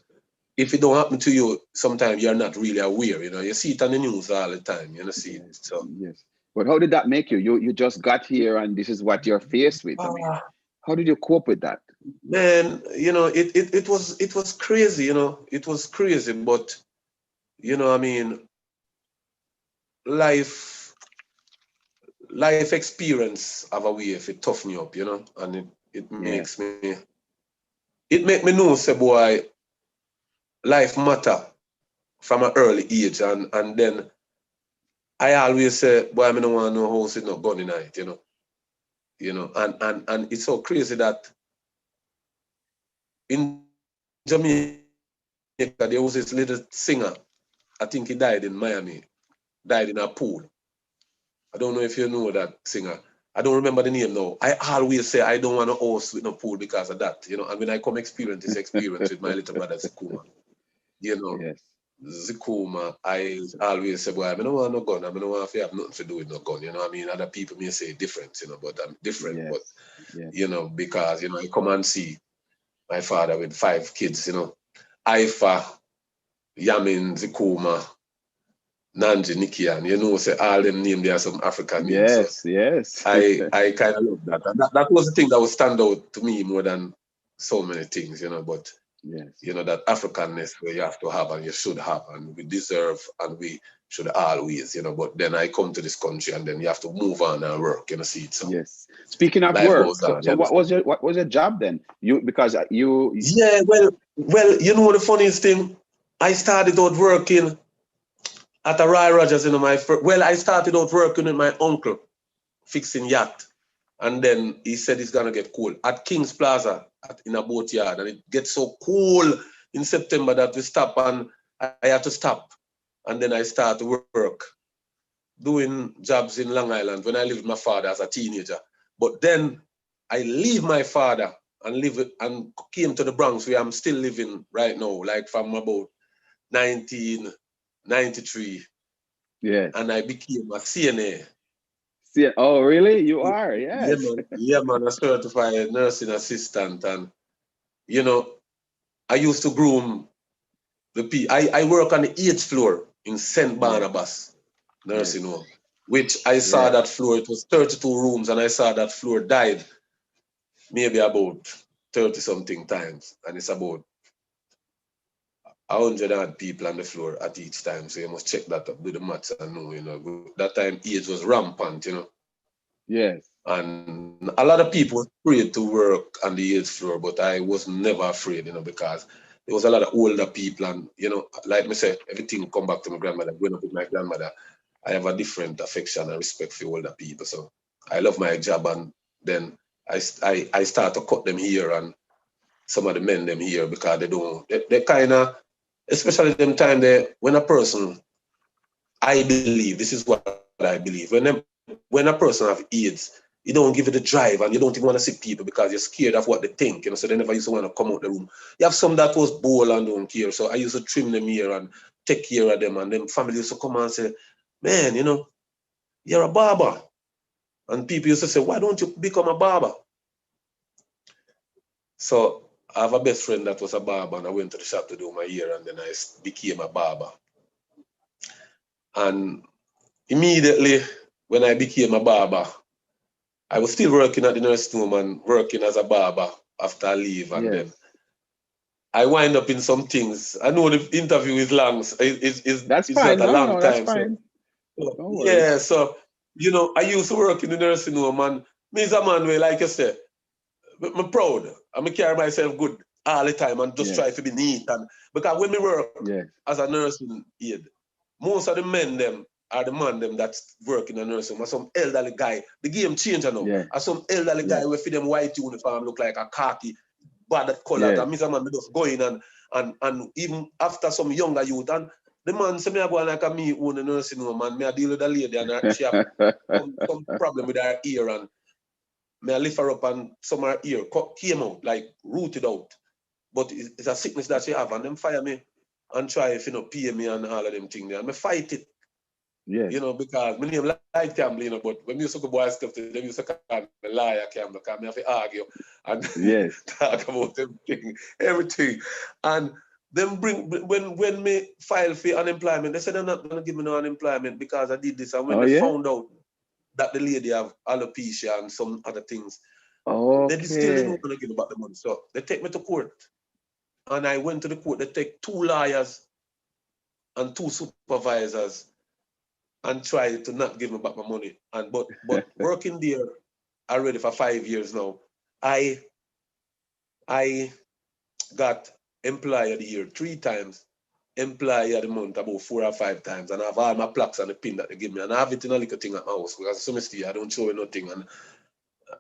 B: if it don't happen to you, sometimes you're not really aware. You know, you see it on the news all the time. You know, see it. So
A: yes. But how did that make you? You just got here and this is what you're faced with. I mean, how did you cope with that?
B: Man, you know, it was crazy. You know, it was crazy. But you know, I mean, life experience have a way if it toughen you up. You know, and it makes me. It make me know, say, boy, life matter from an early age, and then I always say, boy, I don't want no house with no gun in it, you know, and it's so crazy that in Jamaica there was this little singer, I think he died in Miami, died in a pool. I don't know if you know that singer. I don't remember the name now. I always say I don't want a house with no pool because of that, you know, and when I come experience this experience with my little brother Zikuma, you know. Zikuma, I always say, boy, I don't want no gun. I don't want to have nothing to do with no gun. You know what I mean? Other people may say different, you know, but I'm different. But, you know, because, you know, I come and see my father with 5 kids, you know, Ifa, Yamin, Zikuma, Nanji, Nikian, you know, say all them names, there are some African names.
A: Yes.
B: I kind of love that. That was the thing that would stand out to me more than so many things, you know, but
A: Yes.
B: You know, that Africanness where you have to have and you should have and we deserve and we should always, you know, but then I come to this country and then you have to move on and work, you know, see it. So
A: yes. Speaking of
B: life
A: work,
B: goes
A: so,
B: on.
A: so what was your job then?
B: Yeah, well, you know the funniest thing, I started out working at a Roy Rogers, you know, I started out working with my uncle fixing yacht. And then he said it's gonna get cold at King's Plaza in a boatyard, and it gets so cool in September that we stop, and I had to stop. And then I start to work, doing jobs in Long Island when I lived with my father as a teenager. But then I leave my father and came to the Bronx where I'm still living right now, like from about 1993.
A: Yes.
B: And I became a CNA.
A: Oh, really? You are? Yes.
B: Yeah, man, a certified nursing assistant. And, you know, I used to groom the people. I work on the 8th floor in St.
A: Yes.
B: Barnabas
A: Yes.
B: nursing home, which I saw
A: Yes.
B: that floor. It was 32 rooms, and I saw that floor died maybe about 30 something times. And it's about 100 odd people on the floor at each time. So you must check that up, do the maths and know, you know. That time AIDS was rampant, you know.
A: Yes.
B: And a lot of people were afraid to work on the 8th floor, but I was never afraid, you know, because there was a lot of older people. And, you know, like me say, everything come back to my grandmother. Growing up with my grandmother, I have a different affection and respect for older people. So I love my job. And then I start to cut them here and some of the men them here because they kind of, especially them time there, when a person, I believe, this is what I believe, when a person have AIDS, you don't give it the drive and you don't even want to see people because you're scared of what they think, you know, so they never used to want to come out the room. You have some that was bold and don't care, so I used to trim them here and take care of them, and then family used to come and say, man, you know, you're a barber. And people used to say, why don't you become a barber? So I have a best friend that was a barber, and I went to the shop to do my hair, and then I became a barber. And immediately when I became a barber, I was still working at the nursing home and working as a barber after I leave. And then I wind up in some things. I know the interview is long.
A: That's
B: It's
A: fine.
B: not a
A: No,
B: long
A: no, that's
B: time. So,
A: fine. No worries.
B: yeah, so, you know, I used to work in the nursing home, and me as a man where, like you said, I'm proud. I carry myself good all the time and just try to be neat. And because when we work as a nursing aide, most of the men them are the man them that's working in a nursing home. Or some elderly guy. The game changer now. Or some elderly guy who fit them white uniform look like a khaki, bad color. And Mr. Man just go in and even after some younger youth. And the man say me I go like a me own a nursing home, and me I deal with a lady and she have some problem with her ear, and me I lift her up and some of her ear came out, like rooted out. But it's a sickness that she have, and them fire me and try if you know pay me and all of them things there. And me fight it. You know, because my name Lloyd Campbell, you know, but when you go boy stuff, they used to call me liar Campbell, because me have to argue and talk about everything. And them bring when me file for unemployment, they said they're not gonna give me no unemployment because I did this. And when they found out that the lady have alopecia and some other things, they still didn't want to give me back the money. So they take me to court. And I went to the court, they take 2 lawyers and 2 supervisors and try to not give me back my money. And but working there already for 5 years now, I got employee of the year 3 times, employee of the month about 4 or 5 times, and I have all my plaques and the pin that they give me, and I have it in a little thing at my house because some I don't show you nothing, and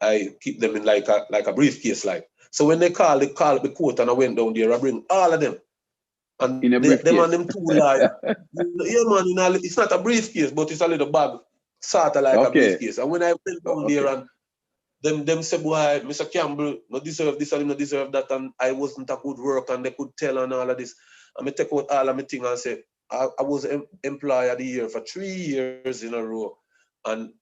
B: I keep them in like a briefcase, like. So when they call the court, and I went down there, I bring all of them. And
A: in a briefcase.
B: them and them 2 lawyers. Yeah, man, it's not a briefcase, but it's a little bag, sort of like a briefcase. And when I went down there and them said, boy, Mr. Campbell, not deserve this and not deserve that, and I wasn't a good work, and they could tell and all of this. And I take out all of my thing and say, I was employee of the year for 3 years in a row, and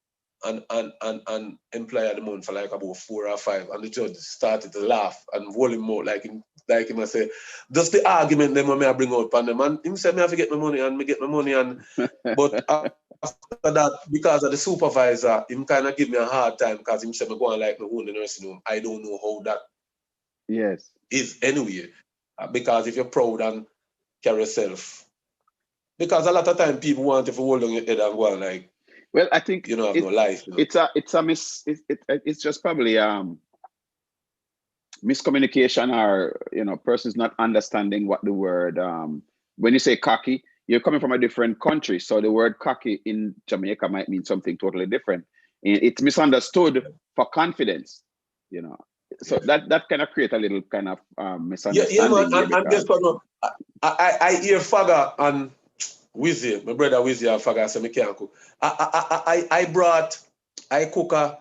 B: employee of the month for like about 4 or 5. And the judge started to laugh and roll him out like him I say, just the argument them when I bring out on them. And him say me have to get my money, and me get my money, and but after that, because of the supervisor, him kind of give me a hard time because him say me go on like me own the nursing home. I don't know how that is anyway. Because if you're proud and carry yourself, because a lot of time people want to hold on your head and go on like,
A: well, I think
B: you know, have no life. You know?
A: It's just probably miscommunication, or persons not understanding what the word when you say cocky, you're coming from a different country, so the word cocky in Jamaica might mean something totally different, and it's misunderstood for confidence, so that kind of create a little kind of misunderstanding.
B: Yeah, man. And guess what? I hear Faga and Wizzy, my brother Wizzy and Faga say me can't cook. I cook a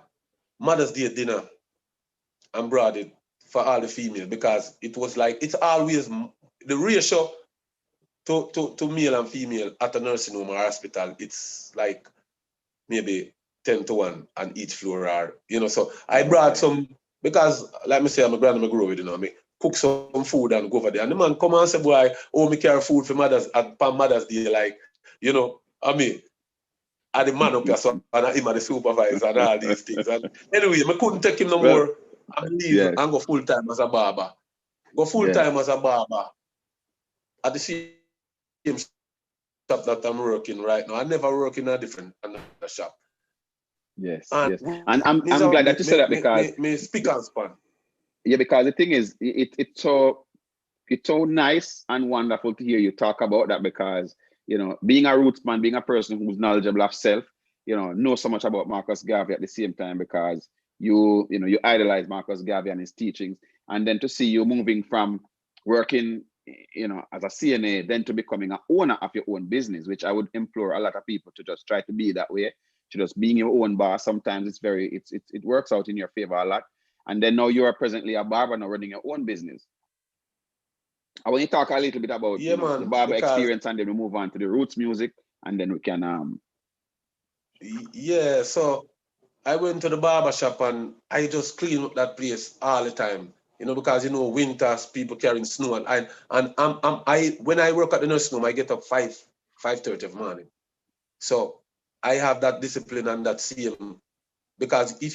B: Mother's Day dinner and brought it for all the female, because it was like, it's always the ratio to male and female at a nursing home or hospital, it's like maybe 10-1 on each floor, or so I brought some, because like me say, I'm a grandma grow with, me cook some food and go over there, and the man come and say, boy, me carry food for Mother's Day, like, I mean, I the man up here, so and him are the supervisor and all these things. And anyway, I couldn't take him no more and leave and go full time as a barber. Go full time as a barber at the same shop that I'm working right now. I never work in a different shop.
A: Yes. And I'm glad that you said that, because
B: me speak and span.
A: Yeah, because the thing is, it's so nice and wonderful to hear you talk about that, because being a roots man, being a person who's knowledgeable of self, know so much about Marcus Garvey at the same time, because you idolize Marcus Garvey and his teachings, and then to see you moving from working as a CNA, then to becoming an owner of your own business, which I would implore a lot of people to just try to be that way, to just being your own boss. Sometimes it works out in your favor a lot. And then now you are presently a barber, now running your own business. I want you to talk a little bit about the barber experience, and then we move on to the roots music, and then we can
B: Yeah, so I went to the barber shop and I just clean up that place all the time. Because winters, people carrying snow, and when I work at the nursing home, I get up 5:30 of the morning. So I have that discipline and that same, because if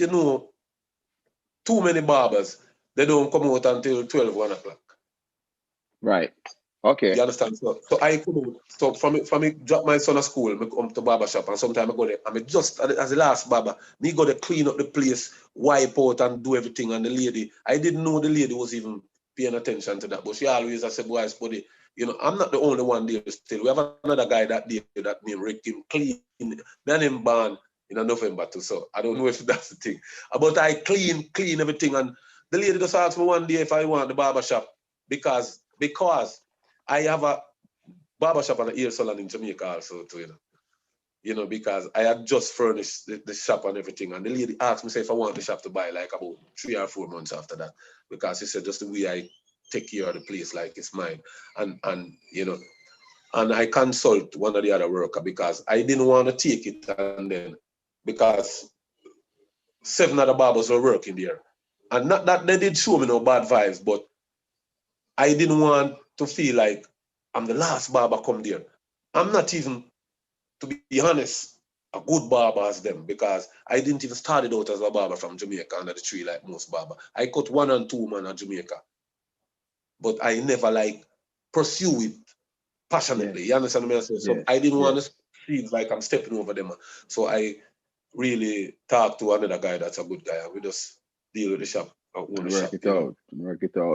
B: too many barbers, they don't come out until 12, 1 o'clock.
A: Right. Okay.
B: You understand? So I come out. So from me drop my son at school, I come to barber shop, and sometimes I go there. I'm just as the last barber, me go to clean up the place, wipe out and do everything. And the lady, I didn't know the lady was even paying attention to that, but she always, I said, boy, Spuddy, I'm not the only one there still. We have another guy that day that named Rick, him clean. Then him born in November too. So I don't know if that's the thing. But I clean everything. And the lady just asked me one day if I want the barber shop, because I have a barbershop and a hair salon in Jamaica also too, because I had just furnished the shop and everything. And the lady asked me if I want the shop to buy, like about 3 or 4 months after that, because she said just the way I take care of the place like it's mine. And I consult one of the other worker, because I didn't want to take it, and then because 7 other barbers were working there. And not that they did show me no bad vibes, but I didn't want to feel like I'm the last barber come there. I'm not even, to be honest, a good barber as them, because I didn't even start out as a barber from Jamaica under the tree like most barber. I cut 1 and 2 man at Jamaica, but I never pursue it passionately. You understand what I'm saying? So I didn't want to feel like I'm stepping over them. So I really talked to another guy that's a good guy, and we just deal with the shop.
A: Work it out.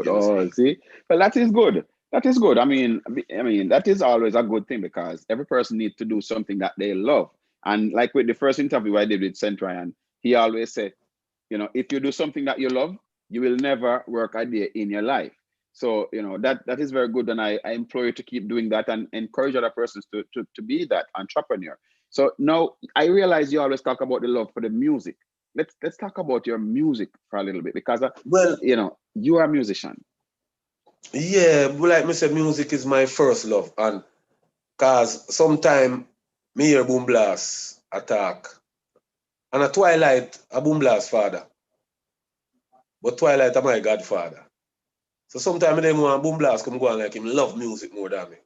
A: Oh, see, well, that is good. That is good. I mean, that is always a good thing, because every person needs to do something that they love. And like with the first interview I did with St. Ryan, he always said, if you do something that you love, you will never work a day in your life. So, that is very good. And I implore you to keep doing that and encourage other persons to be that entrepreneur. So now I realize you always talk about the love for the music. Let's talk about your music for a little bit, because you are a musician.
B: Yeah, like I said, music is my first love, and cause sometime me hear boom blast attack, and a Twilight a boom blast father, but Twilight are my godfather. So sometimes them want boom blast come go on like him love music more than me.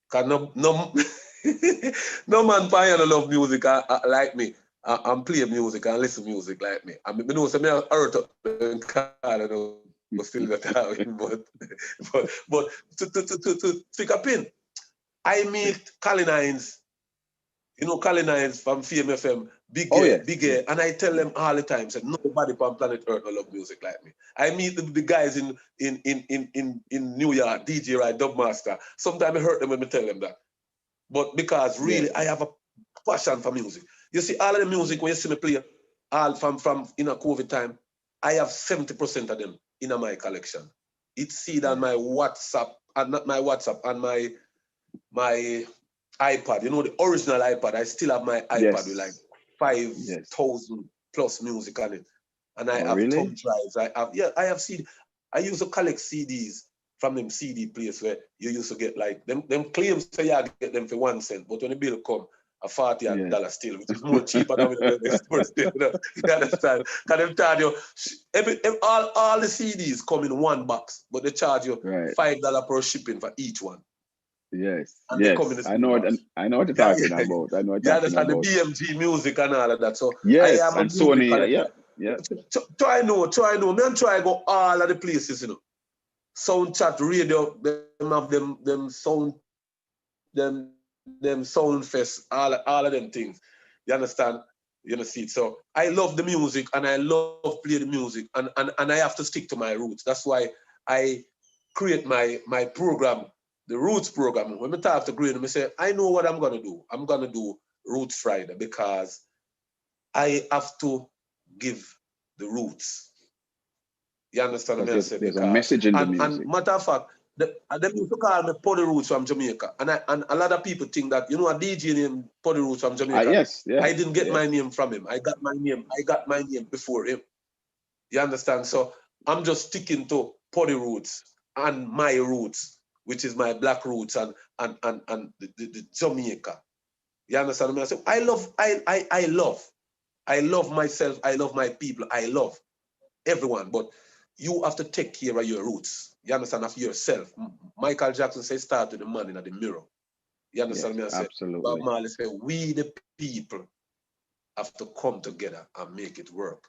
B: Cause no no man pioneer love music like me. And play music and listen music like me. I mean, I know some hurt up and call, but still not having, but to pick a pin. I meet Colin Hines, you know Colin Hines from FMFM, big guy, and I tell them all the time, said nobody on planet Earth will love music like me. I meet the guys in New York, DJ Right, Dubmaster. Sometimes I hurt them when I tell them that. But because really I have a passion for music. You see, all of the music when you see me play, all from in a COVID time, I have 70% of them in my collection. It's seen on my WhatsApp, and not my WhatsApp, on my iPad. You know, the original iPad. I still have my iPad with like 5,000 plus music on it. And I have thumb drives. I have CD. I used to collect CDs from them CD place where you used to get like them claims say you get them for 1 cent, but when the bill come, a $40 still, which is more cheaper than the store still. You understand? Because them charge you all the CDs come in one box, but they charge you $5 per shipping for each one.
A: Yes.
B: And they come in the
A: I know what you're talking about. I know what you're talking
B: understand
A: about.
B: The BMG music and all of that. So
A: yes,
B: I am
A: and Sony,
B: Try know. Me and try go all of the places, you know. Sound chat radio, them have them sound fest, all of them things. You understand? You know, see. So I love the music and I love play the music and I have to stick to my roots. That's why I create my program, the Roots program. When I talk to Green, I say, I know what I'm gonna do. I'm gonna do Roots Friday because I have to give the roots. You understand what I say?
A: There's a message in the music.
B: And matter of fact, them used to call me Poddy Roots from Jamaica. And a lot of people think that, you know, a DJ named Poddy Roots from Jamaica. I didn't get my name from him. I got my name before him. You understand? So I'm just sticking to Poddy Roots and my roots, which is my black roots and the Jamaica. You understand what I say? I love myself, I love my people, I love everyone, but you have to take care of your roots. You understand? Of yourself. Michael Jackson says, start with the man in the mirror. You understand me? I say,
A: absolutely.
B: Bob Marley said, we the people have to come together and make it work.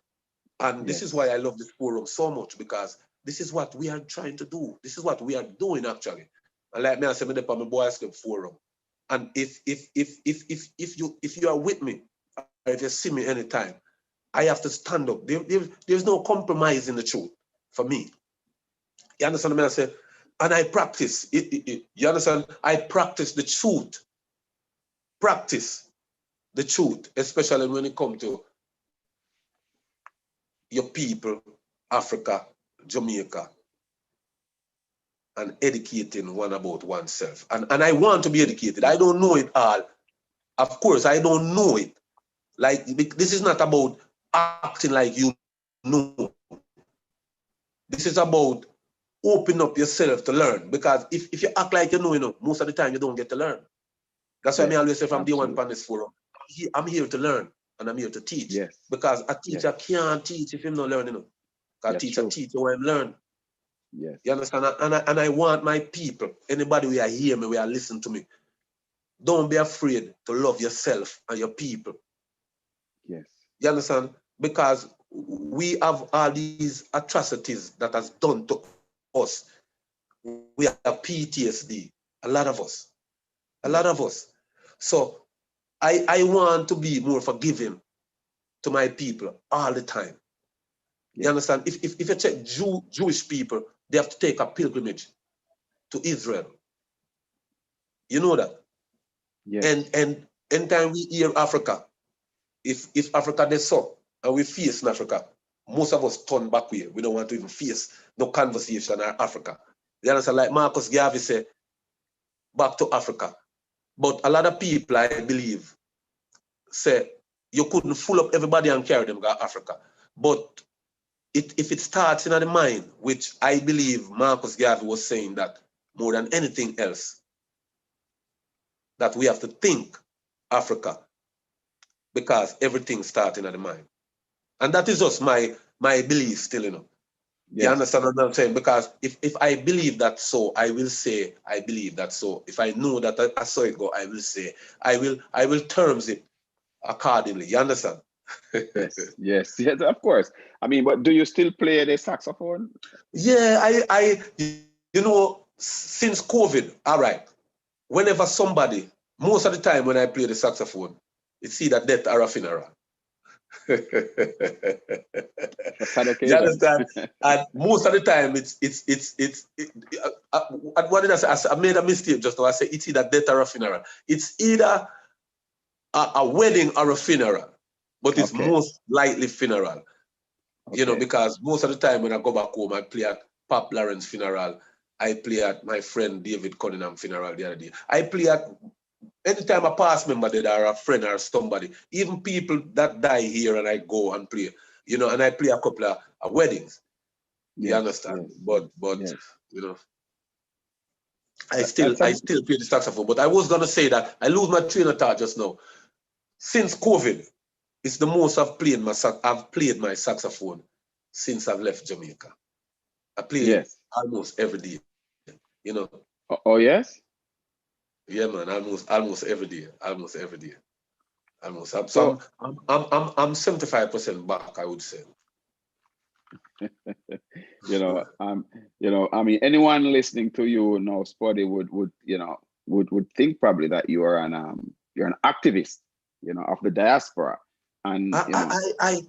B: And this is why I love this forum so much, because this is what we are trying to do. This is what we are doing actually. And like me, I said, I'm a Boys Club forum. And if you are with me, or if you see me anytime, I have to stand up. There's no compromise in the truth for me. You understand what I say? And I practice. You understand? I practice the truth. Practice the truth, especially when it comes to your people, Africa, Jamaica, and educating one about oneself. And I want to be educated. I don't know it all. Of course, I don't know it. Like, this is not about acting like you know. This is about open up yourself to learn. Because if you act like you know, most of the time you don't get to learn. That's why I always say from day one on this forum, I'm here to learn and I'm here to teach. Because a teacher can't teach if you're not learning. Because a teacher teaches when you learn. You understand? And I want my people, anybody who hear me, who listen to me, don't be afraid to love yourself and your people. You understand? Because we have all these atrocities that has done to us. We have PTSD, a lot of us. So I want to be more forgiving to my people all the time. You understand? If you check Jewish people, they have to take a pilgrimage to Israel. You know that? And anytime we hear Africa, if Africa does so, and we face in Africa, most of us turn back here. We don't want to even face no conversation in Africa. You understand? Like Marcus Garvey said, back to Africa. But a lot of people, I believe, say you couldn't fool up everybody and carry them to Africa. But if it starts in the mind, which I believe Marcus Garvey was saying that more than anything else, that we have to think Africa, because everything starts in the mind. And that is just my belief still, you know. You understand what I'm saying? Because if I believe that so, I will say I believe that so. If I know that I saw it go, I will say I will terms it accordingly. You understand?
A: Yes, of course. I mean, but do you still play the saxophone?
B: Yeah, since COVID, all right, whenever somebody, most of the time when I play the saxophone, it's either death or a funeral.
A: A sad
B: You
A: occasion.
B: understand? And most of the time, what did I say? I made a mistake just now. I said it's either death or a funeral. It's either a wedding or a funeral, but it's most likely funeral. Because most of the time when I go back home, I play at Pop Lawrence funeral. I play at my friend David Cunningham funeral the other day. I play at anytime a past member did or a friend or somebody, even people that die here, and I go and play, and I play a couple of weddings. You understand? But I still play the saxophone. But I was gonna say that I lose my train of thought just now. Since COVID, it's the most I've played my saxophone since I've left Jamaica. I play almost every day.
A: Oh yes?
B: Yeah, man, almost every day. I'm 75% back, I would say.
A: I mean, anyone listening to you now, Spuddy, would think probably that you're an activist, of the diaspora. And
B: I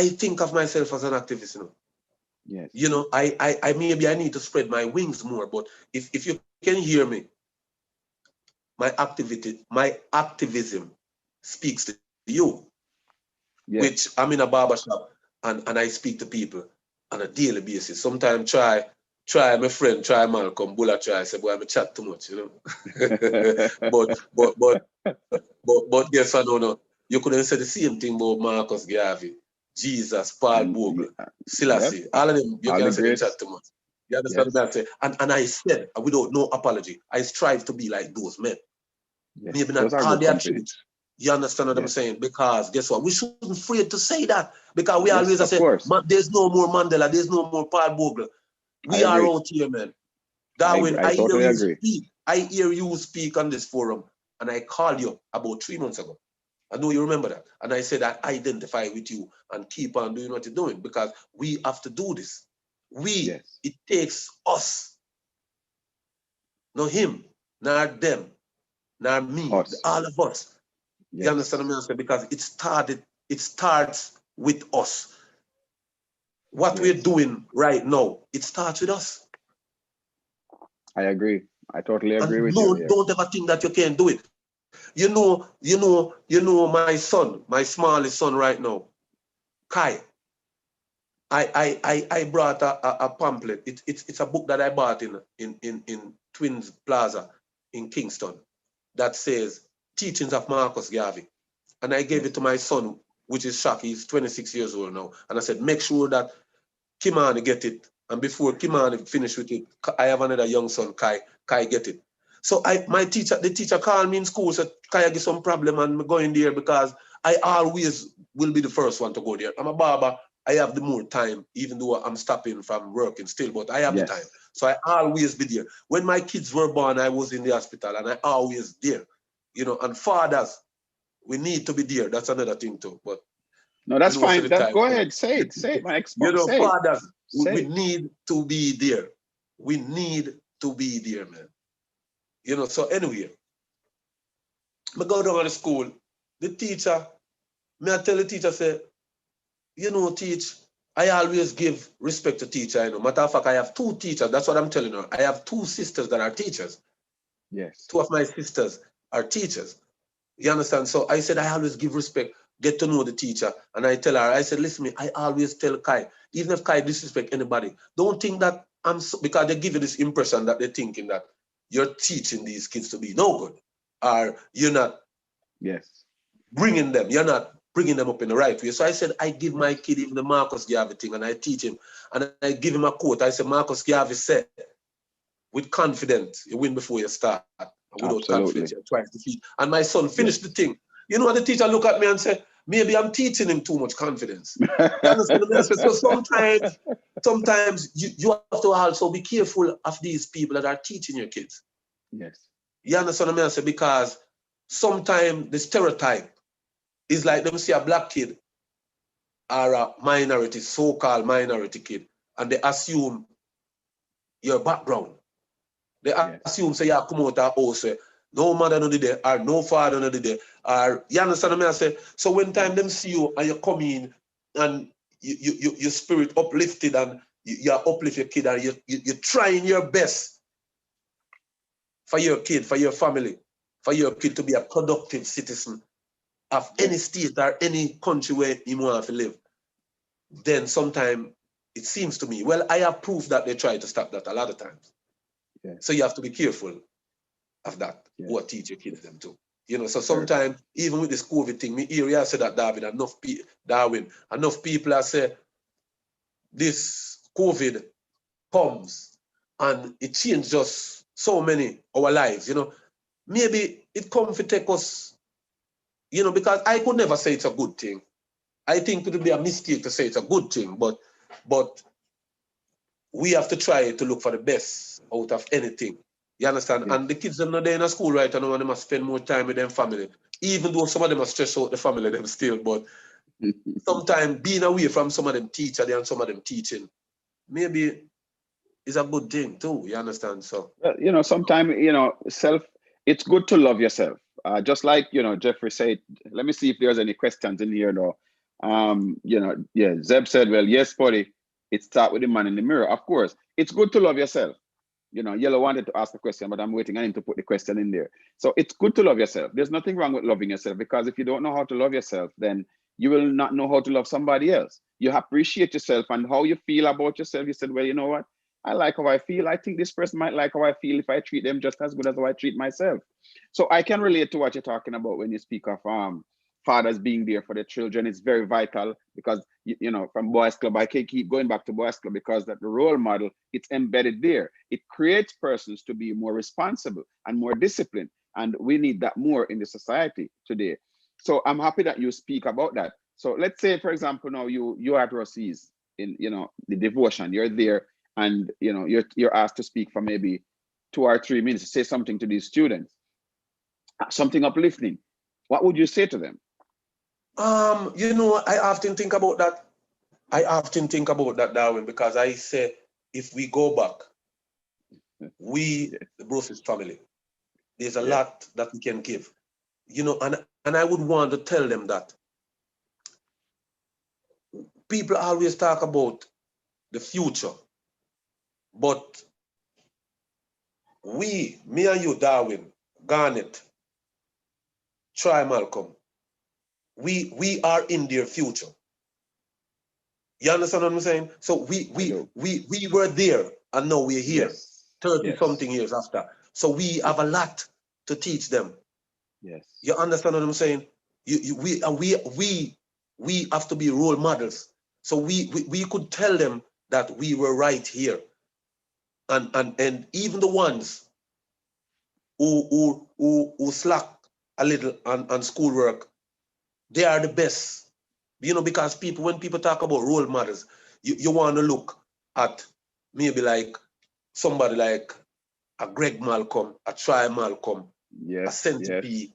B: think of myself as an activist,
A: Yes.
B: I maybe I need to spread my wings more, but if you can hear me, my activism speaks to you. Which I'm in a barbershop and I speak to people on a daily basis. Sometimes try my friend, try Malcolm, Bulla try, say, boy, I chat too much, but guess what, no. You couldn't say the same thing about Marcus Garvey, Jesus, Paul Bogle, Selassie, all of them, you can say they chat too much. You understand what I'm saying? And I said, without no apology, I strive to be like those men. Maybe not all their traits. You understand what I'm saying? Because guess what? We shouldn't be afraid to say that. Because we always say, there's no more Mandela, there's no more Paul Bogle. We are out here, man. Darwin, I
A: totally
B: hear you
A: agree.
B: speak. I hear you speak on this forum. And I called you about 3 months ago. I know you remember that. And I said I identify with you and keep on doing what you're doing because we have to do this. It takes us. Not him, not them, not me, all of us. You understand what I'm saying? Because it starts with us. What we're doing right now, it starts with us.
A: I agree. I totally agree with you.
B: Don't ever think that you can't do it. You know my son, my smallest son right now, Kai. I brought a pamphlet. It's a book that I bought in Twins Plaza in Kingston that says Teachings of Marcus Garvey. And I gave it to my son, which is Shaq. He's 26 years old now. And I said, make sure that Kimani get it. And before Kimani finish with it, I have another young son, Kai get it. So the teacher called me in school, said, Kai, I get some problem and I'm going there because I always will be the first one to go there. I'm a barber. I have the more time, even though I'm stopping from working still, but I have the time. So I always be there. When my kids were born, I was in the hospital and I always there. And fathers, we need to be there. That's another thing too. But
A: no, that's fine. Go ahead. Say it. My
B: fathers, we need to be there. We need to be there, man. So anyway, I go down to school. The teacher, I tell the teacher, say, teach, I always give respect to teacher. Matter of fact, I have 2 teachers. That's what I'm telling her. I have 2 sisters that are teachers.
A: Yes.
B: 2 of my sisters are teachers. You understand? So I said, I always give respect, get to know the teacher. And I tell her, I said, listen, I always tell Kai, even if Kai disrespect anybody, don't think that because they give you this impression that they're thinking that you're teaching these kids to be no good. Or you're not bringing them, you're not bringing them up in the right way. So I said, I give my kid even the Marcus Garvey thing and I teach him. And I give him a quote. I said, Marcus Garvey said, with confidence, you win before you start. Without confidence, you're trying to feed. And my son finished the thing. You know what the teacher look at me and say, maybe I'm teaching him too much confidence. You understand what I say? So sometimes you have to also be careful of these people that are teaching your kids.
A: Yes.
B: You understand what I say? Because sometimes the stereotype It's like them see a black kid or a minority, so-called minority kid, and they assume your background. They assume say you come out of house, no mother no did there, or no father no did there, or you understand what I say? So when time them see you and you come in and your spirit uplifted and you uplift your kid and you're trying your best for your kid, for your family, for your kid to be a productive citizen of any state or any country where you want to live, then sometimes it seems to me, well, I have proof that they try to stop that a lot of times. So you have to be careful of that, what teach your kids them to. You know, so sometimes, even with this COVID thing, me hear you say that, Darwin, enough people are say, this COVID comes and it changed just so many our lives, you know. Maybe it comes to take us, you know, because I could never say it's a good thing. I think it would be a mistake to say it's a good thing, but we have to try to look for the best out of anything. You understand? Yes. And the kids them not there in school right now, and they must spend more time with their family. Even though some of them are stressed out the family them still, but sometimes being away from some of them teacher and some of them teaching, maybe is a good thing too. You understand? So
A: you know, sometimes, you know, it's good to love yourself. Just like, you know, Jeffrey said, let me see if there's any questions in here though. You know, yeah, Zeb said, well, yes, Spuddy, it starts with the man in the mirror. Of course, it's good to love yourself. You know, Yellow wanted to ask the question, but I'm waiting on him to put the question in there. So it's good to love yourself. There's nothing wrong with loving yourself, because if you don't know how to love yourself, then you will not know how to love somebody else. You appreciate yourself and how you feel about yourself. You said, well, you know what? I like how I feel. I think this person might like how I feel if I treat them just as good as how I treat myself. So I can relate to what you're talking about when you speak of fathers being there for their children. It's very vital, because you know, from Boys Club, I can keep going back to Boys Club, because that the role model, it's embedded there. It creates persons to be more responsible and more disciplined, and we need that more in the society today. So I'm happy that you speak about that. So let's say, for example, now you're at Rossi's in, you know, the devotion. You're there, and you know, you're asked to speak for maybe 2 or 3 minutes to say something to these students, something uplifting. What would you say to them?
B: You know, I often think about that. Darwin, because I say, if we go back, we, the Bruce's family, there's a lot that we can give. You know, and I would want to tell them that people always talk about the future, but me and you, Darwin, Garnet, Try Malcolm, we are in their future. You understand what I'm saying? So we were there, and now we're here, 30-something years after. So we have a lot to teach them.
A: Yes.
B: You understand what I'm saying? We have to be role models. So we could tell them that we were right here. And even the ones who slack a little on schoolwork, they are the best. You know, because when people talk about role models, you want to look at maybe like somebody like a Greg Malcolm, a Try Malcolm, a Centipede,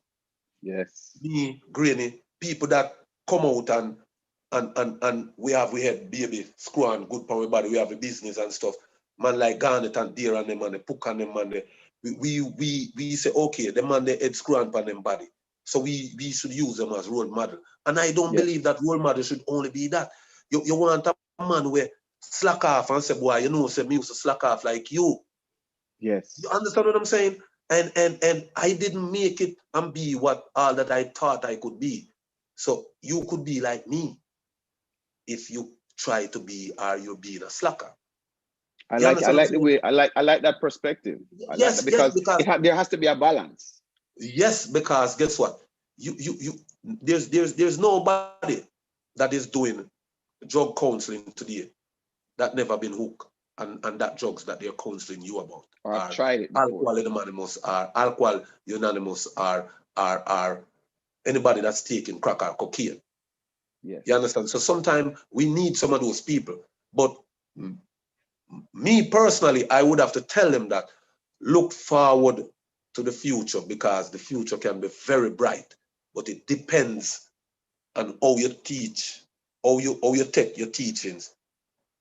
B: me, Granny, people that come out and we had baby screw on good for everybody. We have a business and stuff. Man like Garnet and Deer and them and the Puck and them and we say, okay, the man they head screw on them body. So we should use them as role model. And I don't believe that role model should only be that. You want a man where slack off and say, boy, you know, say me used to slack off like you.
A: Yes.
B: You understand what I'm saying? And I didn't make it and be what all that I thought I could be. So you could be like me if you try to be, or you're being a slacker.
A: I like that perspective. I like that because there has to be a balance.
B: Yes, because guess what? There's nobody that is doing drug counseling today that never been hooked and that drugs that they're counseling you about
A: are tried it before.
B: Alcohol anonymous, or alcohol unanimous, are anybody that's taking crack or cocaine. Yes. You understand? So sometimes we need some of those people. But me personally, I would have to tell them that look forward to the future, because the future can be very bright, but it depends and how you teach, how you take your teachings,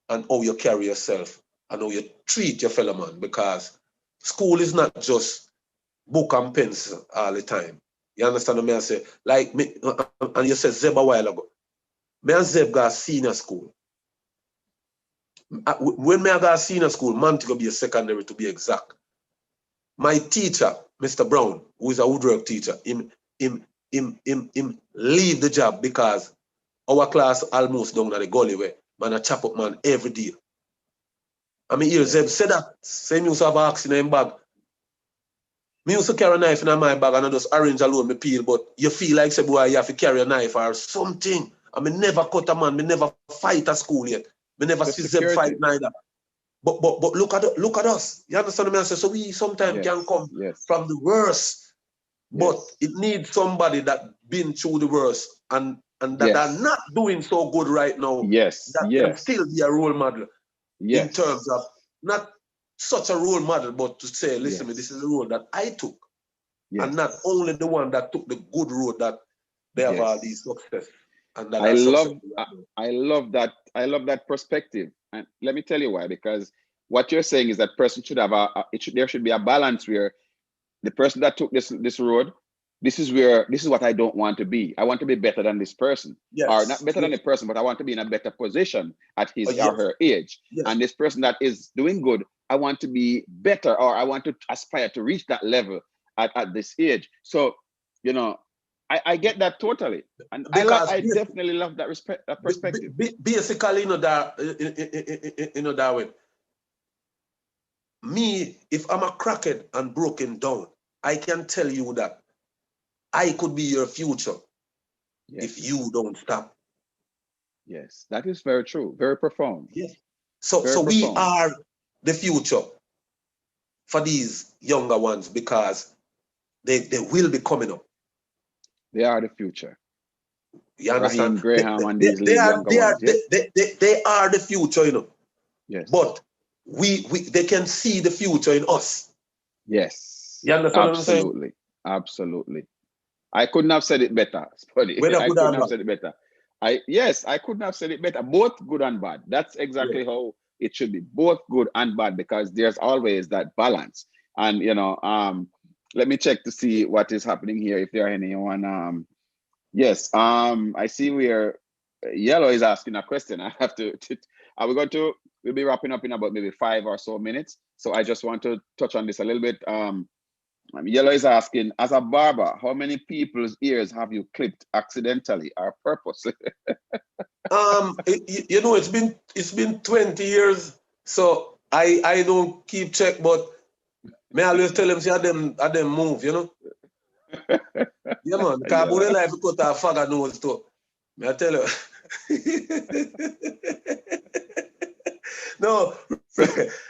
B: and how you carry yourself, and how you treat your fellow man. Because school is not just book and pencil all the time. You understand what I say? Like me, and you said Zeb a while ago. Me and Zeb got senior school. When me I got senior school, man to go be a secondary to be exact. My teacher, Mr. Brown, who is a woodwork teacher, him leave the job because our class almost down at the gully where man a chop up man every day. I mean, hear Zeb say that. Same used to have an axe in him bag. Me used to carry a knife in my bag and I just orange alone me peel, but you feel like say boy you have to carry a knife or something. I mean never cut a man, me never fight at school yet. Me never see Zeb fight neither. But look at us. You understand what I say? So we sometimes can come from the worst, but it needs somebody that been through the worst and that are not doing so good right now. That can still be a role model in terms of not such a role model, but to say, listen, this is the road that I took, and not only the one that took the good road that they have all these success. And that
A: I love that perspective, and let me tell you why. Because what you're saying is that person should have there should be a balance where the person that took this road, this is what I don't want to be. I want to be better than this person, or not better than the person, but I want to be in a better position at his or her age. And this person that is doing good, I want to be better, or I want to aspire to reach that level at this age. So, you know, I get that totally, and I definitely love that perspective.
B: Basically, Darwin, me, if I'm a crackhead and broken down, I can tell you that I could be your future if you don't stop.
A: Yes, that is very true. Very profound.
B: Yes. So we are the future for these younger ones because they will be coming up.
A: They are the future.
B: You understand?
A: Raheem Graham and these younger ones.
B: They are the future, you know.
A: Yes.
B: But they can see the future in us.
A: Yes.
B: You understand what I'm saying?
A: Absolutely. Absolutely. I couldn't have said it better, Spuddy. I couldn't have said it better. I couldn't have said it better. Both good and bad. That's exactly how it should be. Both good and bad, because there's always that balance. And you know, let me check to see what is happening here. If there are anyone, yes. I see where Yellow is asking a question. I have to. We'll be wrapping up in about maybe 5 or so minutes. So I just want to touch on this a little bit. Yellow is asking, as a barber, how many people's ears have you clipped accidentally or purposely?
B: You know, it's been 20 years, so I don't keep check, but me always tell them, see, I them move, you know. Yeah, man, because I would like to cut a faggot nose too. Me I tell you. No,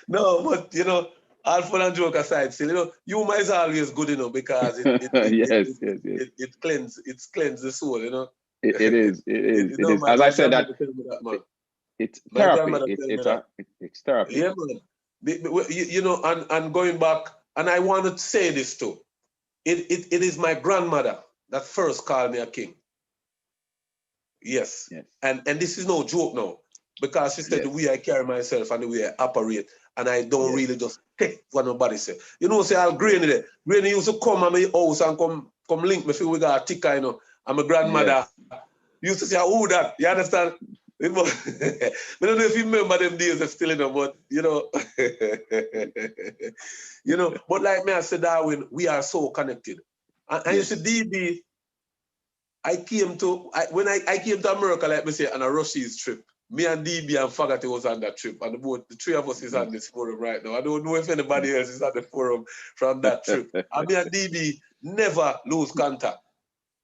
B: but you know, all fun and joke aside, still, you know, humor is always good, you know, because it cleanses the soul, you know.
A: It is. As I said, it's therapy. It's therapy.
B: Yeah, man. You know, and going back, and I want to say this too. It is my grandmother that first called me a king. Yes. And this is no joke now, because she said the way I carry myself and the way I operate, and I don't really just take what nobody say. You know, say I'll Granny there. Granny used to come at my house and come link me, feel we got a ticker, you know. And my grandmother used to say, "Oh, that," you understand? I don't know if you remember them days, still, you know, but you know, you know, but like me, I said, Darwin, we are so connected. And you see, DB, when I came to America, like me say, on a Russia's trip. Me and DB and Fagate was on that trip, and the three of us is on this forum right now. I don't know if anybody else is on the forum from that trip. And me and DB never lose contact.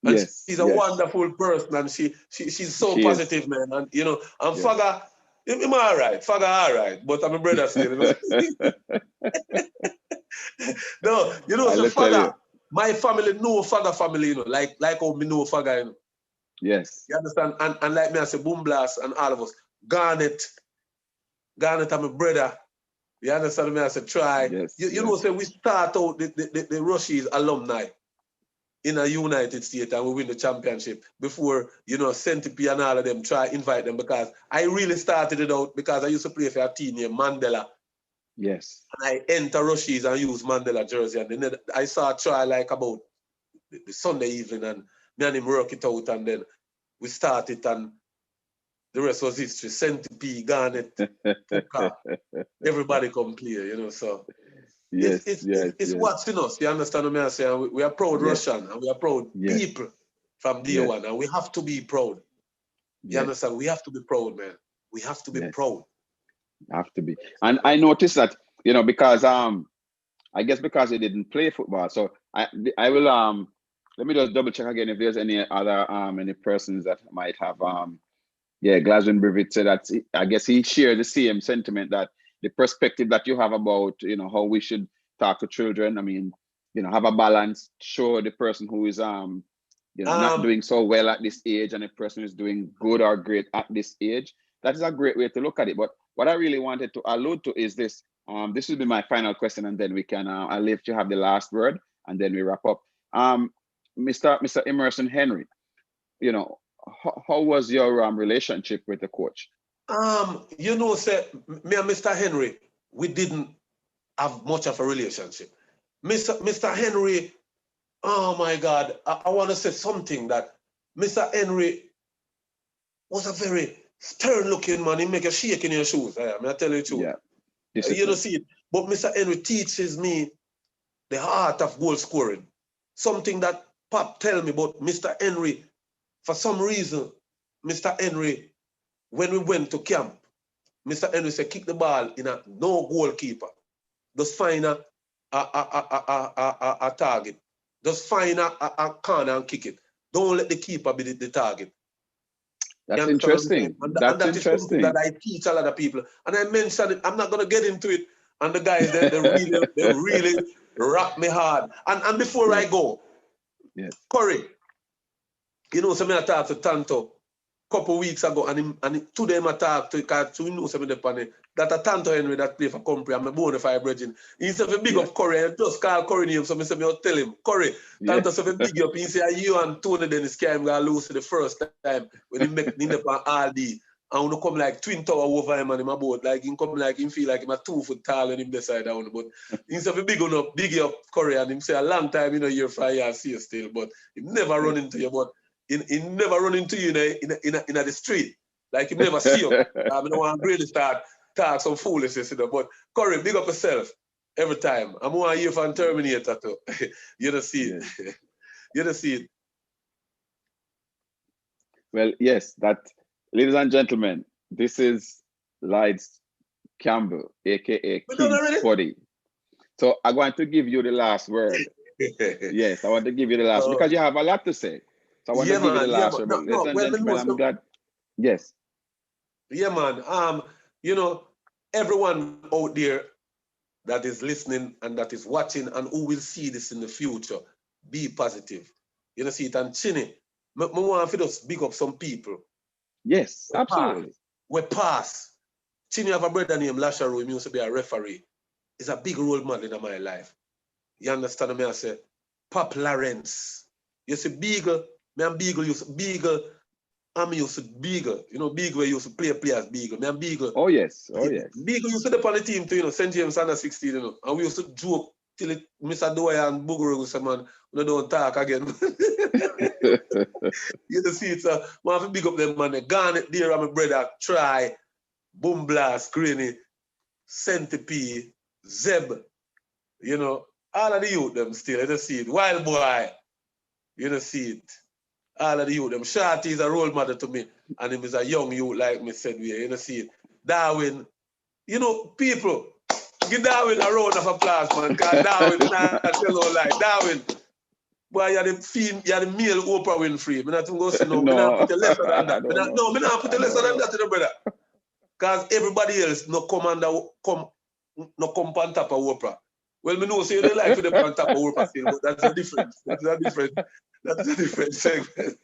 B: And she's a wonderful person, and she's so positive, man. And you know, and Faga, I'm all right. Faga all right, but I'm a brother still. You know? No, you know, so Faga, my family know Faga family, you know, like how me know Faga, you know.
A: Yes.
B: You understand? And like me, I say Boom Blast and all of us. Garnet, I'm a brother. You understand me? I say try. You know, say we start out the Russia's alumni. in a United States and we win the championship before, you know, Centipede and all of them try invite them, because I really started it out because I used to play for a team named Mandela.
A: Yes.
B: And I enter Rushies and use Mandela jersey. And then I saw a try like about the Sunday evening, and me and him work it out, and then we started, and the rest was history. Centipede, Garnet, Puka, everybody come play, you know, so.
A: Yes,
B: it's what's in us. You understand what I'm saying? We are proud Russian, and we are proud people from day one, and we have to be proud. You understand? We have to be proud, man. We have to be proud.
A: Have to be. And I noticed that, you know, because I guess because he didn't play football, so I will let me just double check again if there's any other any persons that might have Glasgow Brevet said that I guess he shared the same sentiment, that the perspective that you have about, you know, how we should talk to children. I mean, you know, have a balance, show the person who is you know, not doing so well at this age, and the person is doing good or great at this age. That is a great way to look at it. But what I really wanted to allude to is this. This will be my final question, and then we can I'll leave you have the last word, and then we wrap up. Mr. Emerson Henry, you know, how was your relationship with the coach?
B: You know, say me and Mr. Henry, we didn't have much of a relationship. Mr. Henry, oh my God, I want to say something, that Mr. Henry was a very stern-looking man. He make you shake in your shoes. I tell you the truth.
A: Yeah.
B: You don't see it. But Mr. Henry teaches me the art of goal scoring. Something that Pop tell me about Mr. Henry. For some reason, Mr. Henry, when we went to camp, Mr. Henry said, kick the ball in a no goalkeeper. Just find a target. Just find a corner and kick it. Don't let the keeper be the target.
A: That's interesting.
B: And that is something that I teach a lot of people. And I mentioned it, I'm not going to get into it. And the guys, they really rock me hard. And before I go, Corey, you know, something I talked to Tanto a couple weeks ago, and today I talked to, because we know something that a Tanto Henry that play for Compre, I'm a bona fide brethren. He said, big up Corey, and just call Corey name, so I said, I'll tell him, Corey, Tanto said, big up, he said, you and Tony Dennis came going to lose the first time when he make him up on RD, and when come like twin tower over him and him about, like him come like him feel like him a 2 foot tall when him decide down, but he said, big up Corey, and him say a long time, you know, you're 5 years see you still, but he never run into you, but he never run into you in the street. Like he never see you. I don't want to really start talk some foolishness, you know. But Corey, big up yourself every time. I'm going to hear from Terminator too. You don't see it. You don't see it.
A: Well, yes, that, ladies and gentlemen, this is Lloyd Campbell, aka King Spuddy. So I want to give you the last word. Yes, I want to give you the last because you have a lot to say. So I want to give you the last word. Ladies and gentlemen, I'm glad. Yes.
B: Yeah, man. You know, everyone out there that is listening and that is watching and who will see this in the future, be positive. You know, see it. And Chinny, I want to just big up some people.
A: Yes, absolutely.
B: We pass. Chinny have a brother named Lasharu, he used to be a referee. He's a big role model in my life. You understand me? I say, Pop Lawrence. You see, Beagle, me and Beagle used to Beagle. I'm used to Beagle. You know, Beagle used to play as Beagle. Me and Beagle.
A: Oh, yes. Oh, yes.
B: Beagle used to be on the team too, you know, St. James under 16, you know. And we used to joke till it, Mr. Doyle and Booger would say, man, we don't talk again. You see it, so I have to big up them, man. They gone it there, and my brother, Try, Boom Blast, Greeny, Centipede, Zeb, you know, all of the youth, them still, you don't see it. Wild Boy, you don't see it. All of the youth, them. Shorty is a role model to me, and him is a young youth like me said, you don't see it. Darwin, you know, people, give Darwin a round of applause, man, because Darwin, not tell no lie. Darwin, boy, you're the male Oprah Winfrey. I'm not going to say no.
A: No.
B: I'm not put the lesser than that. I'm not put the lesser than that, you know, brother. Because everybody else no come on top of Oprah. Well, me know say they like to them on top of Oprah still, but that's a different. That's a different segment.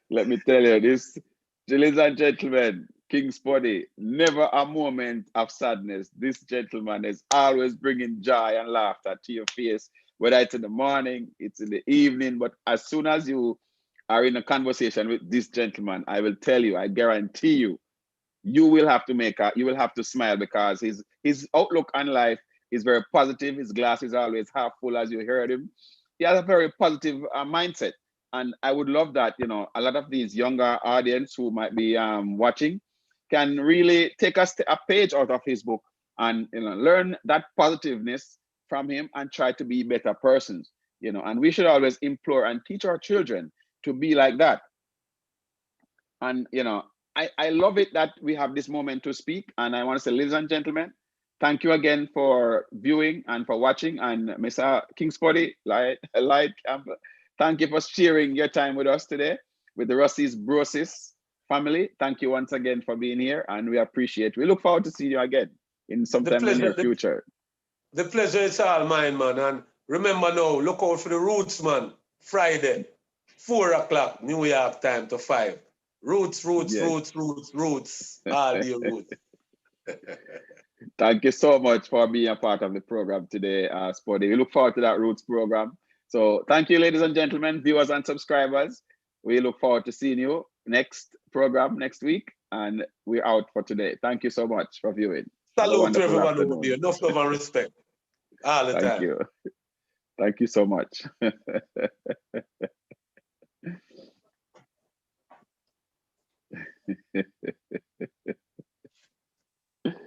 A: Let me tell you this, ladies and gentlemen, King Spuddy, never a moment of sadness. This gentleman is always bringing joy and laughter to your face, whether it's in the morning, it's in the evening. But as soon as you are in a conversation with this gentleman, I will tell you, I guarantee you, you will have to smile, because his outlook on life is very positive. His glass is always half full, as you heard him. He has a very positive mindset, and I would love that, a lot of these younger audience who might be watching can really take a page out of his book and learn that positiveness from him and try to be better persons. And we should always implore and teach our children to be like that. And I love it that we have this moment to speak. And I want to say, ladies and gentlemen, thank you again for viewing and for watching. And Mr. King Spuddy, Lloyd Campbell, thank you for sharing your time with us today with the Rusty's Brosis family. Thank you once again for being here, and we appreciate. We look forward to seeing you again in sometime in the near future.
B: The pleasure is all mine, man. And remember now, look out for the Roots, man. Friday, 4 o'clock, New York time to 5. Roots, yes. Roots. All your roots.
A: Thank you so much for being a part of the program today, Spuddy. We look forward to that Roots program. So thank you, ladies and gentlemen, viewers and subscribers. We look forward to seeing you next program next week. And we're out for today. Thank you so much for viewing.
B: Salute to everyone who will be. Enough love and respect. All the time.
A: Thank you. Thank you so much.